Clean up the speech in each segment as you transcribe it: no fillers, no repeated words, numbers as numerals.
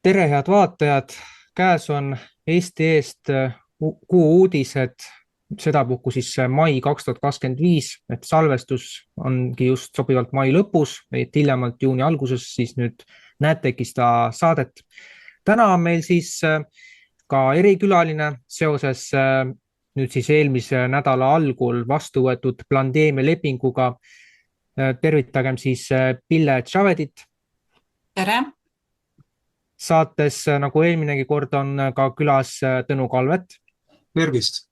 Tere, head vaatajad! Käes on Eesti eest kuu uudised, sedapuhku siis mai 2025, et salvestus ongi just sobivalt mai lõpus, et hiljemalt juuni alguses, siis nüüd näetegi seda saadet. Täna on meil siis ka erikülaline seoses nüüd siis eelmise nädala algul vastu võetud pandeemia lepinguga. Tervitagem siis Pille Tšavedit. Tere! Saates, nagu eelminegi kord, on ka külas Tõnu Kalvet Tervist!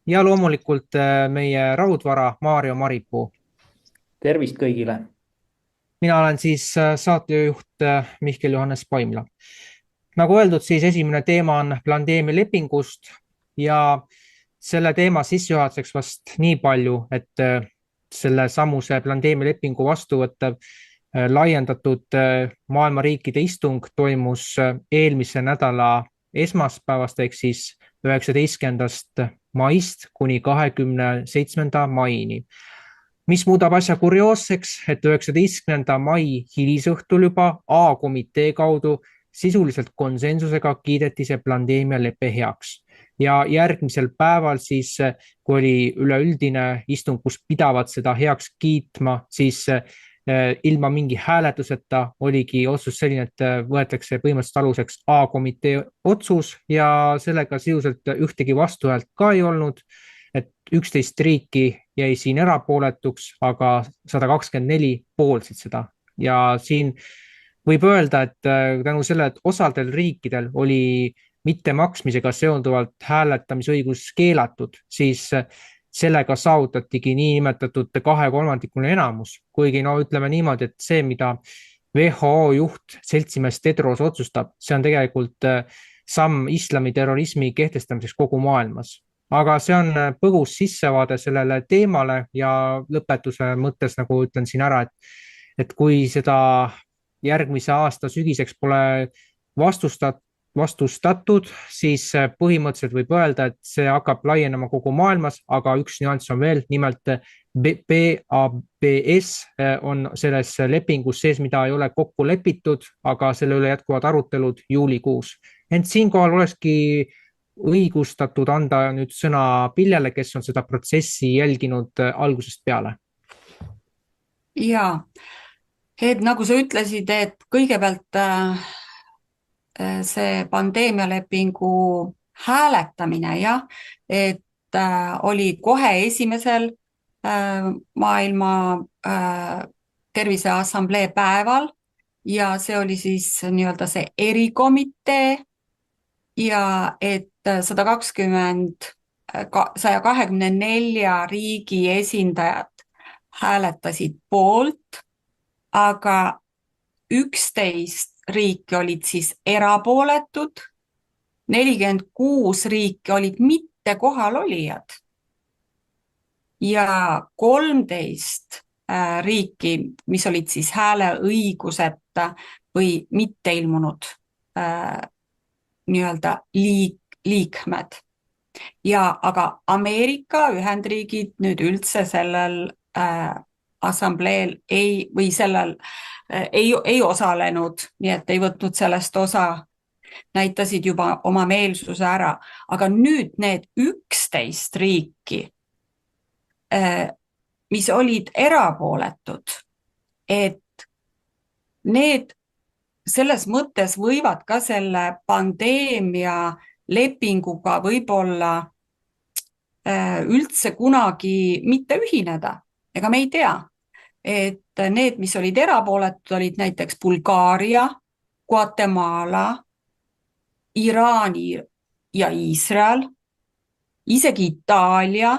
ja loomulikult meie raudvara Maarjo Maripuu. Tervist kõigile! Mina olen siis saatejuht Mihkel Johannes Paimla. Nagu öeldud, siis esimene teema on pandeemia lepingust ja selle teema sissejuhatuseks vast nii palju, et selle samuse pandeemia lepingu vastu võttev laiendatud maailma riikide istung toimus eelmise nädala esmaspäevast ehk siis 19. maist kuni 27. maini. Mis muudab asja kurioosseks, et 19. mai hilisõhtul juba A-komitee kaudu sisuliselt konsensusega kiideti see pandeemia lepe heaks. Ja järgmisel päeval siis, kui oli üleüldine istung, kus pidavad seda heaks kiitma, siis ilma mingi hääletuseta oligi otsus selline, et võetakse põhimõtteliselt aluseks A-komitee otsus ja sellega sisuliselt ühtegi vastuhäält ka ei olnud, et 11 riiki jäi siin erapooletuks, aga 124 poolsid seda. Ja siin võib öelda, et tänu selle, et osadel riikidel oli mittemaksmisega seonduvalt hääletamisõigus keelatud, siis sellega saavutatigi niinimetatud 2/3 enamus, kuigi no ütleme niimoodi, et see, mida WHO juht seltsimees Tedros otsustab, see on tegelikult samm islami terrorismi kehtestamiseks kogu maailmas. Aga see on põgus sissevaade sellele teemale ja lõpetuse mõttes, nagu ütlen siin ära, et kui seda järgmise aasta sügiseks pole vastustatud, siis põhimõtteliselt võib öelda, et see hakkab laienema kogu maailmas, aga üks nüanss on veel, nimelt BABS on selles lepingus sees, mida ei ole kokku lepitud, aga selle üle jätkuvad arutelud juulikuus. Ent siinkohal olekski õigustatud anda nüüd sõna Pillele, kes on seda protsessi jälginud algusest peale. Jaa, et nagu sa ütlesid, et kõigepealt see pandeemialepingu hääletamine, jah, et oli kohe esimesel maailma terviseassamblee päeval ja see oli siis nii-öelda see erikomitee ja et 124 riigi esindajad hääletasid poolt, aga 11 riiki olid siis erapooletud, 46 riiki olid mitte kohalolijad ja 13 riiki, mis olid siis hääleõiguseta või mitte ilmunud nii-öelda liikmed. Ja aga Ameerika Ühendriigid nüüd üldse sellel assambleel ei osalenud, nii et ei võtnud sellest osa, näitasid juba oma meelsuse ära. Aga nüüd need 11 riiki, mis olid erapooletud, et need selles mõttes võivad ka selle pandeemia lepinguga võib-olla üldse kunagi mitte ühineda. Ega me ei tea, et need, mis olid erapooletud, olid näiteks Bulgaaria, Guatemala, Iraani ja Iisrael, isegi Itaalia,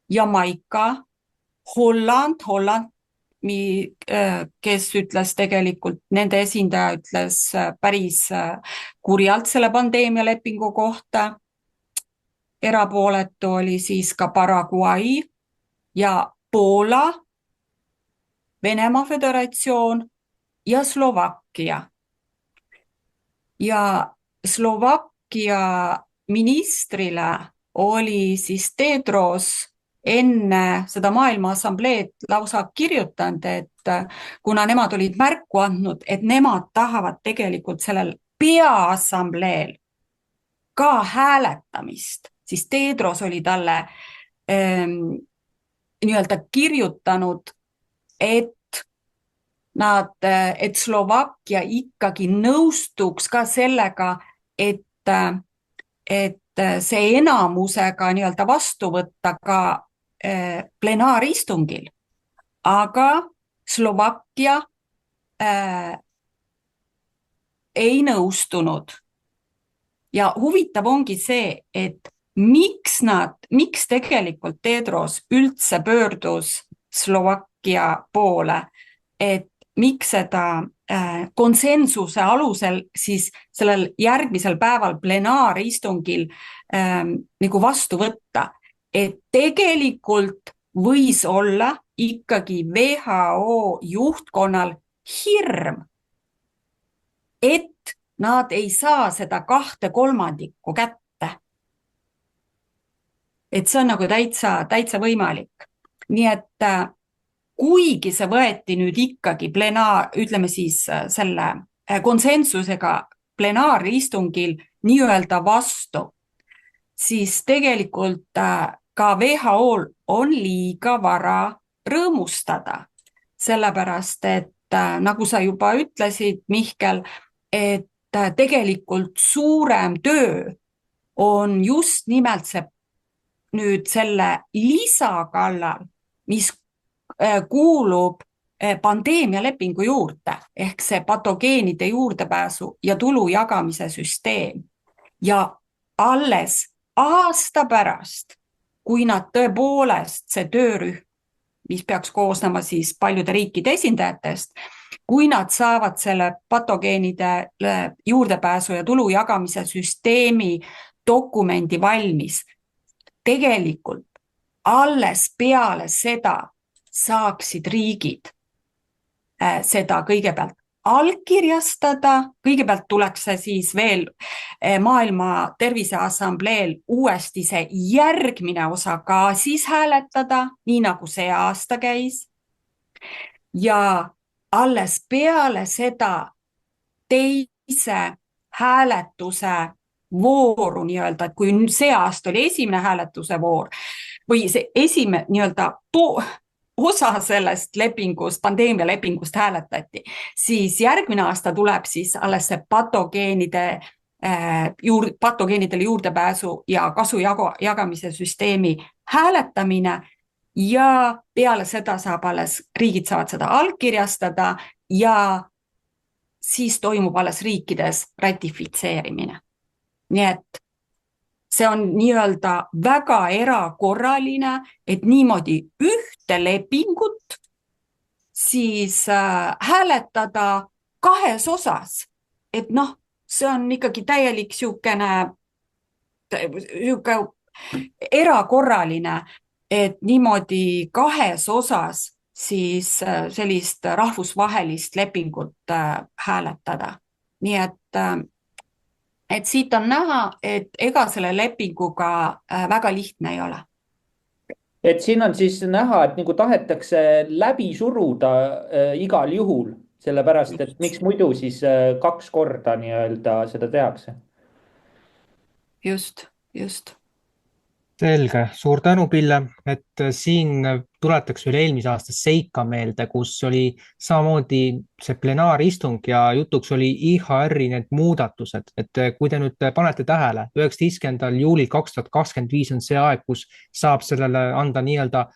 Jamaica, Holland, kes ütles tegelikult, nende esindaja ütles päris kurjalt selle pandeemia lepingu kohta. Erapooletu oli siis ka Paraguay ja Poola, Venemaa Föderatsioon ja Slovakkia. Ja Slovakkia ministrile oli siis Tedros enne seda Maailma Assambleed lausa kirjutanud, et kuna nemad olid märku andnud, et nemad tahavad tegelikult sellel peaassambleel ka hääletamist, siis Tedros oli talle nii-öelda kirjutanud, et et Slovakkia ikkagi nõustuks ka sellega, et see enamusega nii-öelda vastu võtta ka plenaaristungil. Aga Slovakkia ei nõustunud. Ja huvitav ongi see, et miks tegelikult Tedros üldse pöördus Slovakkia poole, et miks seda konsensuse alusel siis sellel järgmisel päeval plenaaristungil nagu vastu võtta, et tegelikult võis olla ikkagi WHO juhtkonnal hirm, et nad ei saa seda 2/3 kätte. Et see on nagu täitsa võimalik. Nii et kuigi see võeti nüüd ikkagi ütleme siis selle konsensusega plenaaristungil nii-öelda vastu, siis tegelikult ka WHO-l on liiga vara rõõmustada. Sellepärast, et nagu sa juba ütlesid, Mihkel, et tegelikult suurem töö on just nimelt see nüüd selle lisa kallal, mis kuulub pandeemialepingu juurde, ehk see patogeenide juurdepääsu ja tulu jagamise süsteem. Ja alles aasta pärast, kui nad tõepoolest see töörühm, mis peaks koosnema siis paljude riikide esindajatest, kui nad saavad selle patogeenide juurdepääsu ja tulu jagamise süsteemi dokumendi valmis, tegelikult alles peale seda saaksid riigid seda kõigepealt allkirjastada, kõigepealt tuleks see siis veel Maailma Terviseassambleel uuesti see järgmine osa ka siis hääletada, nii nagu see aasta käis. Ja alles peale seda teise hääletuse vooru nii-öelda, et kui see aasta oli esimene hääletuse voor või see esimene nii-öelda osa sellest lepingust, pandeemialepingust hääletati, siis järgmine aasta tuleb siis alles see patogeenidele juurdepääsu ja kasu jagamise süsteemi hääletamine ja peale seda riigid saavad seda allkirjastada ja siis toimub alles riikides ratifitseerimine. Nii et see on nii-öelda väga erakorraline, et niimoodi ühte lepingut siis hääletada kahes osas. Et see on ikkagi täielik siukene erakorraline, et niimoodi kahes osas siis sellist rahvusvahelist lepingut hääletada. Nii et siit on näha, et ega selle lepinguga väga lihtne ei ole. Et siin on siis näha, et nagu tahetakse läbi suruda igal juhul, sellepärast, et miks muidu siis 2 korda nii-öelda seda tehakse. Just. Selge, suur tänu, Pille, et siin tuletaks üle eelmise aasta seika meelde, kus oli samamoodi see plenaaristung ja jutuks oli IHR-i need muudatused, et kui te nüüd panete tähele, 19. juulil 2025 on see aeg, kus saab sellele anda nii-öelda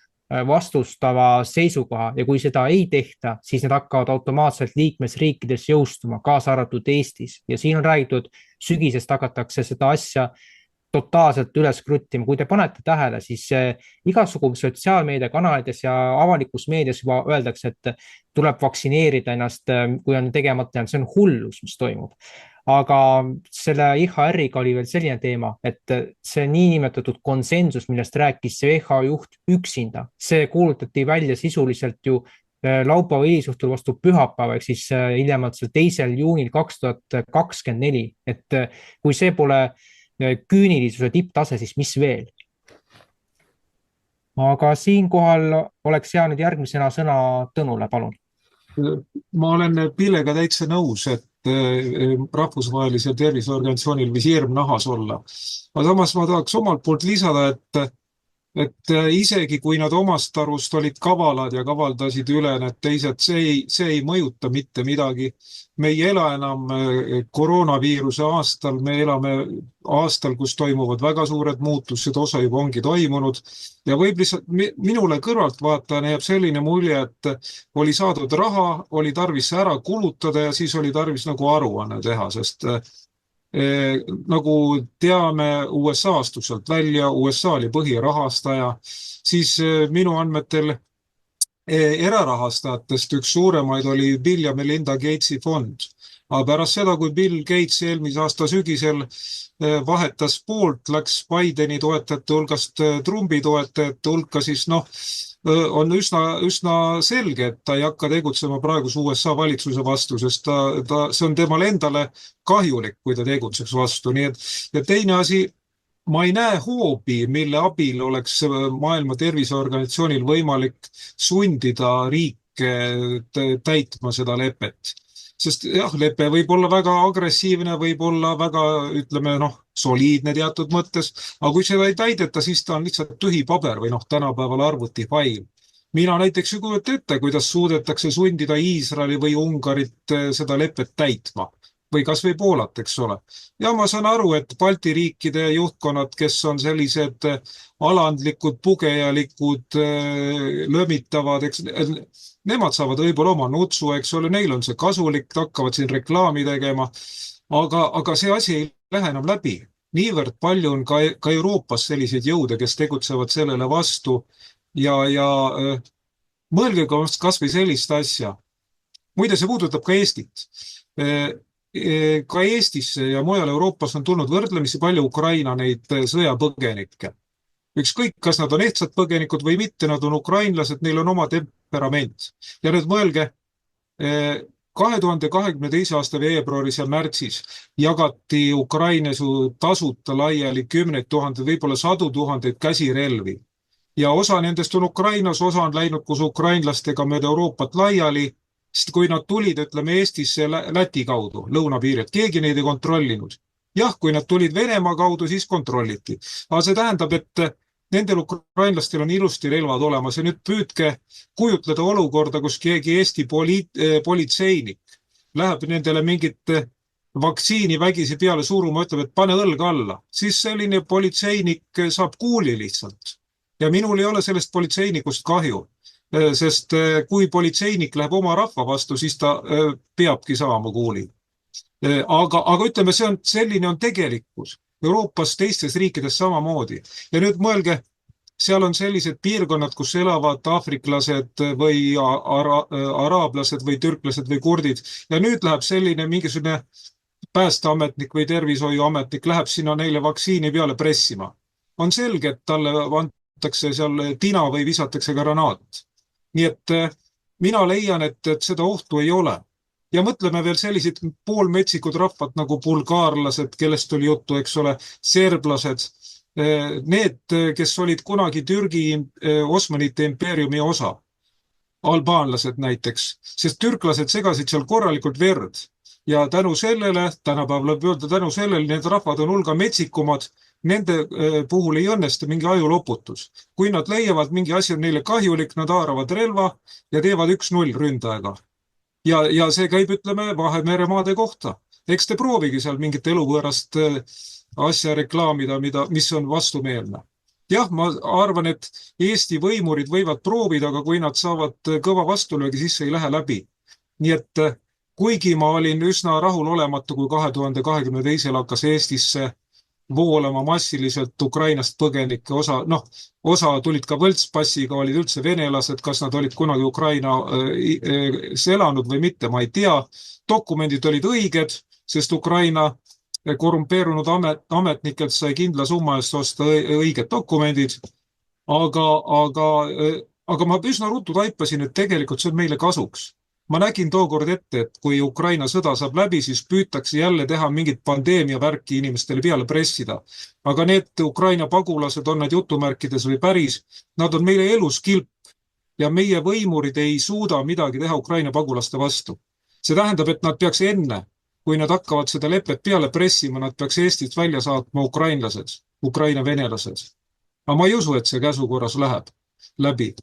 vastustava seisukoha ja kui seda ei tehta, siis need hakkavad automaatselt liikmesriikides jõustuma, kaasa arvatud Eestis ja siin on räägitud, sügisest hakatakse seda asja totaalselt üles kruttima. Kui te panete tähele, siis igasugu sotsiaalmeediakanalides ja avalikus meedias juba öeldakse, et tuleb vaktsineerida ennast, kui on tegemata, see on hullus, mis toimub. Aga selle IHR-iga oli veel selline teema, et see niinimetatud konsensus, millest rääkis see WHO juht üksinda, see kuulutati välja sisuliselt ju laupäeva hilisõhtul vastu pühapäeva, ehk siis hiljemalt 2. juunil 2024. Et kui see pole küünilisuse tipptase, siis mis veel? aga siinkohal oleks jäänud järgmisena sõna Tõnule, palun. Ma olen Pillega täitsa nõus, et rahvusvahelisel terviseorganisatsioonil võis hirm nahas olla. Aga samas ma tahaks omalt poolt lisada, et isegi kui nad omast arust olid kavalad ja kavaldasid üle need teised, see ei mõjuta mitte midagi. Me ei ela enam koroonaviiruse aastal, me elame aastal, kus toimuvad väga suured muutused, osa juba ongi toimunud. Ja võib lihtsalt minule kõrvaltvaatajana jääb selline mulje, et oli saadud raha, oli tarvis ära kulutada ja siis oli tarvis nagu aruanne teha, sest nagu teame, USA astus sealt välja, USA oli põhirahastaja, siis minu andmetel erarahastajatest üks suuremaid oli Bill ja Melinda Gatesi fond. Aga pärast seda, kui Bill Gates eelmise aasta sügisel vahetas poolt, läks Bideni toetajate hulgast Trumpi toetajate hulka, siis on üsna selge, et ta ei hakka tegutsema praeguse USA valitsuse vastu, sest see on temale endale kahjulik, kui ta tegutseks vastu. Nii et, ja teine asi, ma ei näe hoobi, mille abil oleks Maailma Terviseorganisatsioonil võimalik sundida riike täitma seda lepet. Sest jah, lepe võib olla väga agressiivne, võib olla väga, ütleme, soliidne teatud mõttes, aga kui seda ei täideta, siis ta on lihtsalt tühi paber või tänapäeval arvutifail. Mina näiteks ei kujuta ette, kuidas suudetakse sundida Iisraeli või Ungarit seda lepet täitma või kas või Poolat, eks ole. Ja ma saan aru, et Balti riikide juhtkonnad, kes on sellised alandlikud, pugejalikud, lömitavad, eks nemad saavad võib-olla oma nutsu, eks ole, neil on see kasulik, hakkavad siin reklaami tegema, aga see asi ei lähe enam läbi. Niivõrd palju on ka Euroopas selliseid jõude, kes tegutsevad sellele vastu ja mõelge kas või sellist asja. Muide, see puudutab ka Eestit. Ka Eestisse ja mujal Euroopas on tulnud võrdlemisi palju Ukraina neid sõjapõgenikke. Ükskõik, kas nad on ehtsad põgenikud või mitte, nad on ukrainlased, neil on oma temperament. Ja nüüd mõelge, 2022. aasta veebruaris ja märtsis jagati Ukrainas tasuta laiali 10 000, võib-olla 100 000 käsirelvi. Ja osa nendest on Ukrainas, osa on läinud koos ukrainlastega mööda Euroopat laiali, sest kui nad tulid, ütleme Eestisse Läti kaudu, lõunapiirilt, keegi neid ei kontrollinud. Jah, kui nad tulid Venemaa kaudu, siis kontrolliti. Aga see tähendab, et nendel ukrainlastel on ilusti relvad olemas ja nüüd püüdke kujutleda olukorda, kus keegi Eesti politseinik läheb nendele mingit vaktsiini vägisi peale suruma, ütleb, et pane õlg alla. Siis selline politseinik saab kuuli lihtsalt. Ja minul ei ole sellest politseinikust kahju, sest kui politseinik läheb oma rahva vastu, siis ta peabki saama kuuli. Aga ütleme, selline on tegelikkus. Euroopas teistes riikides samamoodi. Ja nüüd mõelge, seal on sellised piirkonnad, kus elavad aafriklased või araablased või türklased või kurdid. Ja nüüd läheb selline mingisugune päästeametnik või tervishoiuametnik, läheb sinna neile vaktsiini peale pressima. On selge, et talle antakse seal tina või visatakse granaat. Nii et mina leian, et seda ohtu ei ole. Ja mõtleme veel sellised poolmetsikud rahvad nagu bulgaarlased, kellest oli juttu, eks ole, serblased, need, kes olid kunagi Türgi Osmanite impeeriumi osa, albaanlased näiteks, sest türklased segasid seal korralikult verd ja tänu sellele, tänapäeval võib öelda tänu sellele, need rahvad on hulga metsikumad, nende puhul ei õnnesta mingi ajuloputus. Kui nad leiavad mingi asi on neile kahjulik, nad haaravad relva ja teevad 1-0 ründajaga. Ja see käib, ütleme, Vahemere maade kohta. Eks te proovigi seal mingit eluvõõrast asja reklaamida, mis on vastumeelne. Jah, ma arvan, et Eesti võimurid võivad proovida, aga kui nad saavad kõva vastulöögi, siis ei lähe läbi. Nii et kuigi ma olin üsna rahulolematu, kui 2022. hakkas Eestisse voolama massiliselt Ukrainast põgenike osa tulid ka võltspassiga, olid üldse venelased, kas nad olid kunagi Ukrainas elanud või mitte, ma ei tea. Dokumendid olid õiged, sest Ukraina korrumpeerunud ametnikelt sai kindla summa eest osta õiged dokumendid. Aga ma üsna ruttu taipasin, et tegelikult see on meile kasuks. ma nägin tookord ette, et kui Ukraina sõda saab läbi, siis püütakse jälle teha mingit pandeemia värki inimestele peale pressida. Aga need Ukraina pagulased, on need jutumärkides või päris, nad on meile eluskilp ja meie võimurid ei suuda midagi teha Ukraina pagulaste vastu. See tähendab, et nad peaks enne, kui nad hakkavad seda lepet peale pressima, nad peaks Eestist välja saatma ukrainlased, Ukraina venelased. Aga ma ei usu, et see käsukorras läheb läbi.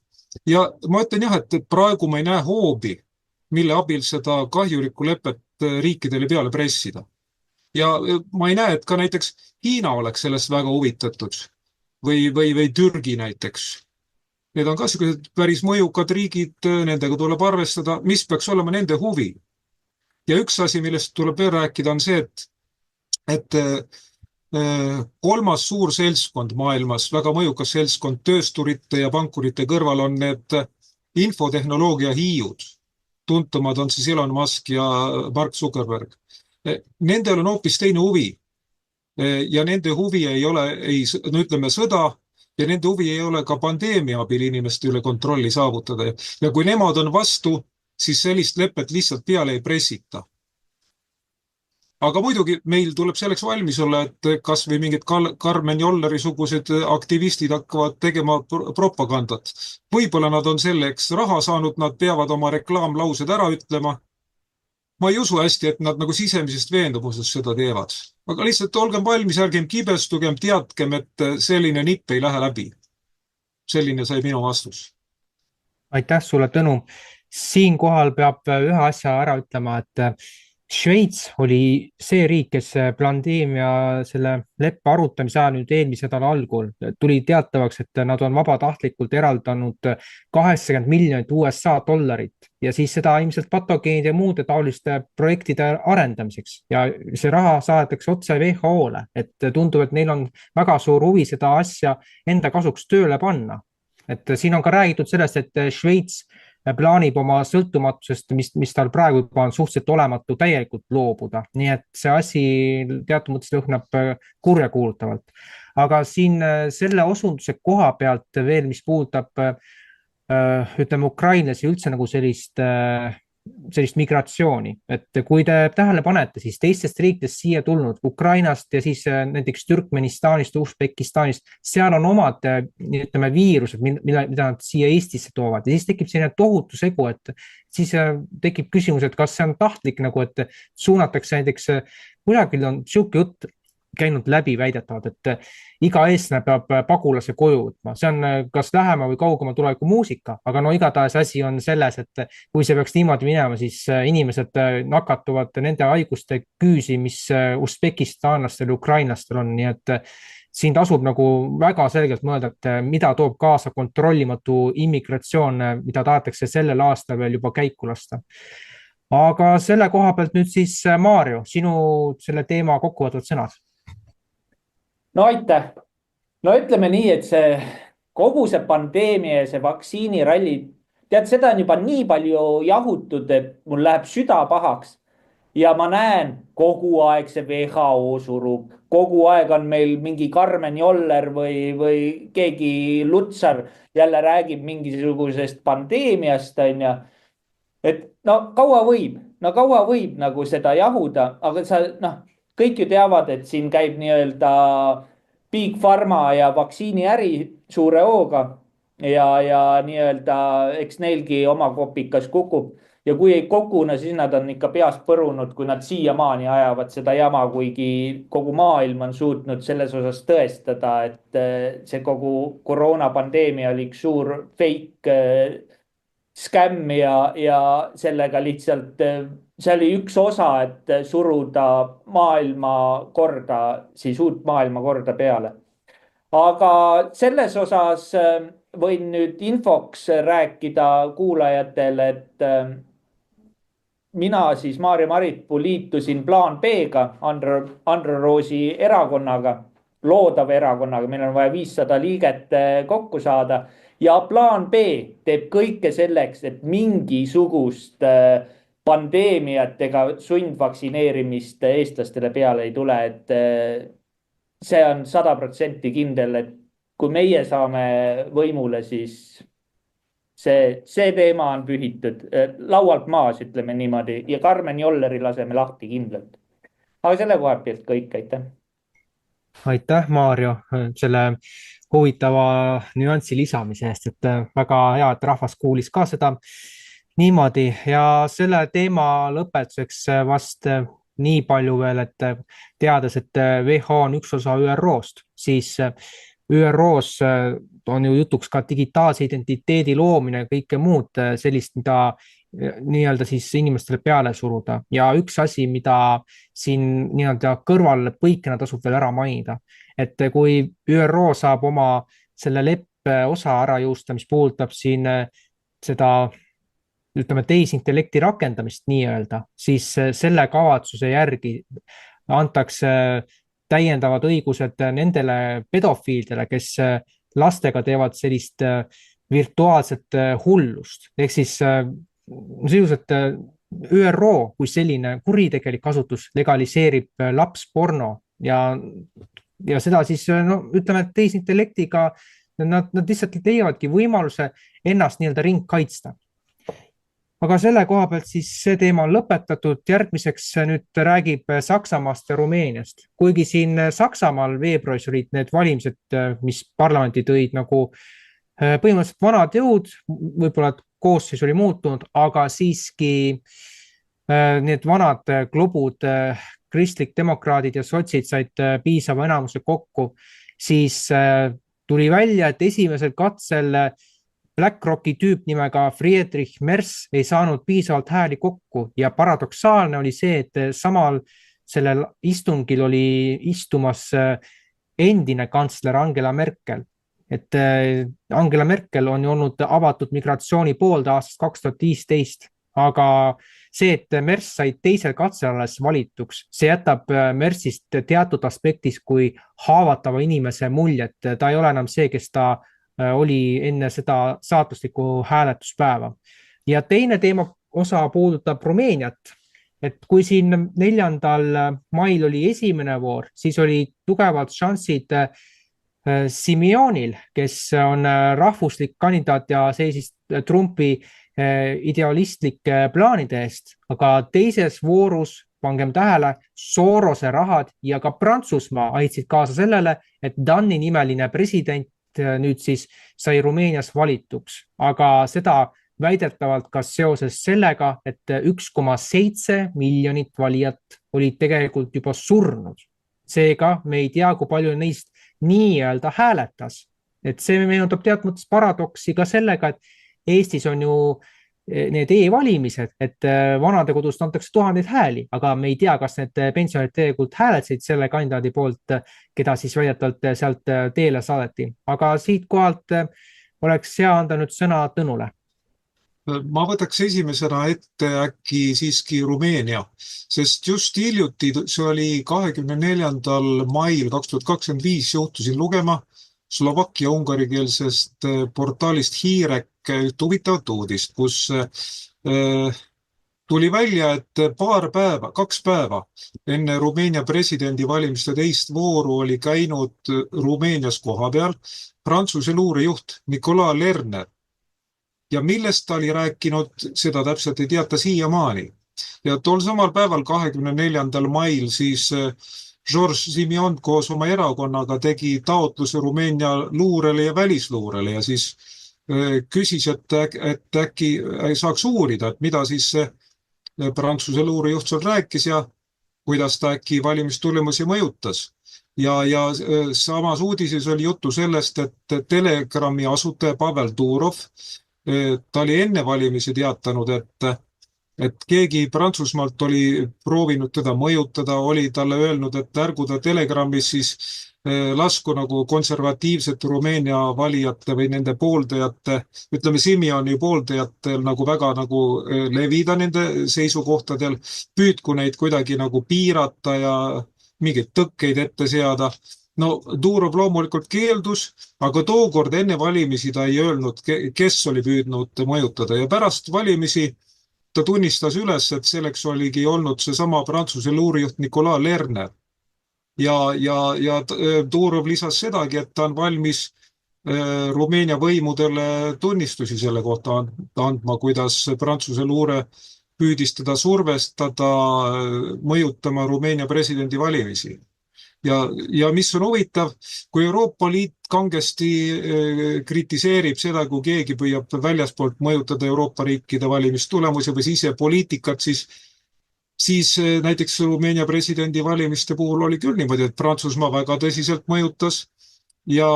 Ja ma ütlen jah, et praegu ma ei näe hoobi, mille abil seda kahjulikku lepet riikidele peale pressida. Ja ma ei näe, et ka näiteks Hiina oleks sellest väga huvitatud või Türgi näiteks. Need on ka sellised päris mõjukad riigid, nendega tuleb arvestada, mis peaks olema nende huvi. Ja üks asi, millest tuleb veel rääkida, on see, et kolmas suur seltskond maailmas, väga mõjukas seltskond töösturite ja pankurite kõrval on need infotehnoloogia hiiud. Tuntumad on siis Elon Musk ja Mark Zuckerberg. Nendel on hoopis teine huvi. Ja nende huvi ei ole, no ütleme, sõda, ja nende huvi ei ole ka pandeemia abil inimeste üle kontrolli saavutada. Ja kui nemad on vastu, siis sellist lepet lihtsalt peale ei pressita. Aga muidugi meil tuleb selleks valmis olla, et kas või mingid Karmen Jolleri sugused aktivistid hakkavad tegema propagandat. Võib-olla nad on selleks raha saanud, nad peavad oma reklaamlaused ära ütlema. Ma ei usu hästi, et nad nagu sisemisest veendumusest seda teevad. Aga lihtsalt olgem valmis, ärgem kibestugem, teadkem, et selline nipp ei lähe läbi. Selline sai minu vastus. Aitäh sulle, Tõnu. Siinkohal peab ühe asja ära ütlema, et Šveits oli see riik, kes pandeemia selle leppe arutamise ajal nüüd eelmise nädala algul tuli teatavaks, et nad on vabatahtlikult eraldanud 80 miljonit USA dollarit ja siis seda ilmselt patogeenide ja muude taoliste projektide arendamiseks. Ja see raha saadetakse otse WHO-le, et tundub, et neil on väga suur huvi seda asja enda kasuks tööle panna. Et siin on ka räägitud sellest, et Šveits plaanib oma sõltumatusest, mis tal praegu juba on suhteliselt olematu, täielikult loobuda. Nii et see asi teatud mõttes lõhnab kurjakuulutavalt. Aga siin selle osunduse koha pealt veel, mis puudutab ütleme ukrainlasi üldse nagu sellist migratsiooni, et kui te tähele panete, siis teistest riikidest siia tulnud Ukrainast ja siis näiteks Türkmenistanist, Usbekistanist, seal on omad ütleme, viirused, mida nad siia Eestisse toovad ja siis tekib selline tohutu segu, et siis tekib küsimus, et kas see on tahtlik nagu, et suunatakse näiteks, kuidagi on siuke jutt käinud läbi väidetavad, et iga eestlane peab pagulase koju võtma. See on kas lähema või kaugema tuleviku muusika, aga no igatahes asi on selles, et kui see peaks niimoodi minema, siis inimesed nakatuvad nende haiguste küüsi, mis usbekistanlastel ja ukrainlastel on, nii et siin tasub nagu väga selgelt mõelda, et mida toob kaasa kontrollimatu immigratsioon, mida tahetakse sellel aastal veel juba käiku lasta. Aga selle koha pealt nüüd siis Maarjo, sinu selle teema kokkuvõtvad sõnad. No aitäh. No ütleme nii, et kogu see pandeemia ja see vaktsiiniralli, tead, seda on juba nii palju jahutud, et mul läheb süda pahaks. Ja ma näen kogu aeg see WHO surub, kogu aeg on meil mingi Karmen Joller või keegi Lutsar jälle räägib mingisugusest pandeemiast, on ja. Et kaua võib nagu seda jahuda, aga kõik ju teavad, et siin käib nii-öelda Big Pharma ja vaktsiiniäri suure hooga ja nii-öelda eks neilgi oma kopikas kukub. Ja kui ei kokuna, siis nad on ikka peast põrunud, kui nad siiamaani ajavad seda jama, kuigi kogu maailm on suutnud selles osas tõestada, et see kogu koroonapandeemia oli üks suur fake skämm ja sellega lihtsalt see oli üks osa, et suruda maailmakorda, siis uut maailmakorda peale. Aga selles osas võin nüüd infoks rääkida kuulajatele, et mina siis Maarja Maripuu liitusin Plaan B-ga, Andro Roosi erakonnaga, loodava erakonnaga, meil on vaja 500 liiget kokku saada. Ja Plaan B teeb kõike selleks, et mingisugust pandeemiat ega sundvaktsineerimist eestlastele peale ei tule, et see on 100% kindel, et kui meie saame võimule, siis see teema on pühitud laualt maas, ütleme niimoodi, ja Karmen Jolleri laseme lahti kindlalt. Aga selle koha pealt kõik, aitäh. Aitäh, Maarjo, selle huvitava nüanssi lisamise eest, et väga hea, et rahvas kuulis ka seda niimoodi ja selle teema lõpetuseks vast nii palju veel, et teades, et WHO on üks osa ÜRO-st, siis ÜRO-s on ju jutuks ka digitaalse identiteedi loomine ja kõike muud sellist, mida nii-öelda siis inimestele peale suruda. Ja üks asi, mida siin nii-öelda kõrval põikena tasub veel ära mainida, et kui ÜRO saab oma selle leppe osa ära jõusta, mis puudutab siin seda ütleme tehisintellekti rakendamist nii-öelda, siis selle kavatsuse järgi antakse täiendavad õigused nendele pedofiilidele, kes lastega teevad sellist virtuaalset hullust. Ehk siis sisuliselt ÜRO kui selline kuritegelik asutus legaliseerib lapsporno ja seda siis ütleme, et tehisintellektiga nad lihtsalt leiavadki võimaluse ennast nii-öelda ringkaitsta. Aga selle koha pealt siis see teema on lõpetatud. Järgmiseks nüüd räägib Saksamaast ja Rumeeniast. Kuigi siin Saksamaal veebruaris olid need valimised, mis parlamenti tõid nagu põhimõtteliselt vanad jõud, võib-olla koosseis oli muutunud, aga siiski need vanad klubud, kristlik-demokraadid ja sotsid said piisava enamuse kokku, siis tuli välja, et esimesel katsel BlackRocki tüüp nimega Friedrich Merz ei saanud piisavalt hääli kokku ja paradoksaalne oli see, et samal sellel istungil oli istumas endine kantsler Angela Merkel. Et Angela Merkel on ju olnud avatud migratsiooni poolde aastast 2015, aga see, et Merz sai teisel katsel alles valituks, see jätab Merzist teatud aspektis kui haavatava inimese muljet. Ta ei ole enam see, kes ta oli enne seda saatuslikku hääletuspäeva. Ja teine teema osa puudutab Rumeeniat, et kui siin 4. mail oli esimene voor, siis oli tugevad šansid Simeonil, kes on rahvuslik kandidaat ja seisis Trumpi idealistlike plaanide eest, aga teises voorus, pangem tähele, Sorose rahad ja ka Prantsusmaa aitsid kaasa sellele, et Danni nimeline president nüüd siis sai Rumeenias valituks, aga seda väidetavalt ka seoses sellega, et 1,7 miljonit valijat olid tegelikult juba surnud. Seega me ei tea, kui palju neist nii-öelda hääletas. Et see meenutab teatud mõttes paradoksi ka sellega, et Eestis on ju need e-valimised, et vanadekodust antakse tuhandeid hääli, aga me ei tea, kas need pensionärid tegelikult hääletasid selle kandidaadi poolt, keda siis väidetavalt sealt teele saadeti. Aga siit kohalt oleks hea anda nüüd sõna Tõnule. Ma võtaks esimesena ette äkki siiski Rumeenia, sest just hiljuti, see oli 24. mail 2025, juhtusin lugema Slovakkia ungarikeelsest portaalist Hiirek üht huvitavat uudist, kus tuli välja, et 2 päeva enne Rumeenia presidendivalimiste teist vooru oli käinud Rumeenias kohapeal Prantsuse luurejuht Nicolas Lerner. Ja millest ta oli rääkinud, seda täpselt ei teata siiamaani. Ja tol samal päeval 24. mail siis Georges Simeon koos oma erakonnaga tegi taotluse Rumeenia luurele ja välisluurele ja siis küsis, et äkki saaks uurida, et mida siis Prantsuse luurejuht seal rääkis ja kuidas ta äkki valimistulemusi mõjutas. Ja samas uudises oli juttu sellest, et Telegrami asutaja Pavel Durov, ta oli enne valimisi teatanud, et keegi Prantsusmaalt oli proovinud teda mõjutada, oli talle öelnud, et ärgu ta Telegramis siis lasku nagu konservatiivsete Rumeenia valijate või nende pooldajate, ütleme Simeoni pooldajatel nagu väga nagu levida nende seisukohtadel, püüdku neid kuidagi nagu piirata ja mingeid tõkkeid ette seada. No Durov loomulikult keeldus, aga tookord enne valimisi ta ei öelnud, kes oli püüdnud mõjutada ja pärast valimisi ta tunnistas üles, et selleks oligi olnud see sama Prantsuse luurejuht Nicolas Lerner. Ja Durov lisas sedagi, et ta on valmis Rumeenia võimudele tunnistusi selle kohta andma, kuidas Prantsuse luure püüdis teda survestada, mõjutama Rumeenia presidendivalimisi. Ja mis on huvitav, kui Euroopa Liit kangesti kritiseerib seda, kui keegi püüab väljaspoolt mõjutada Euroopa riikide valimistulemusi või sisepoliitikat, siis näiteks Rumeenia presidendivalimiste puhul oli küll niimoodi, et Prantsusmaa väga tõsiselt mõjutas ja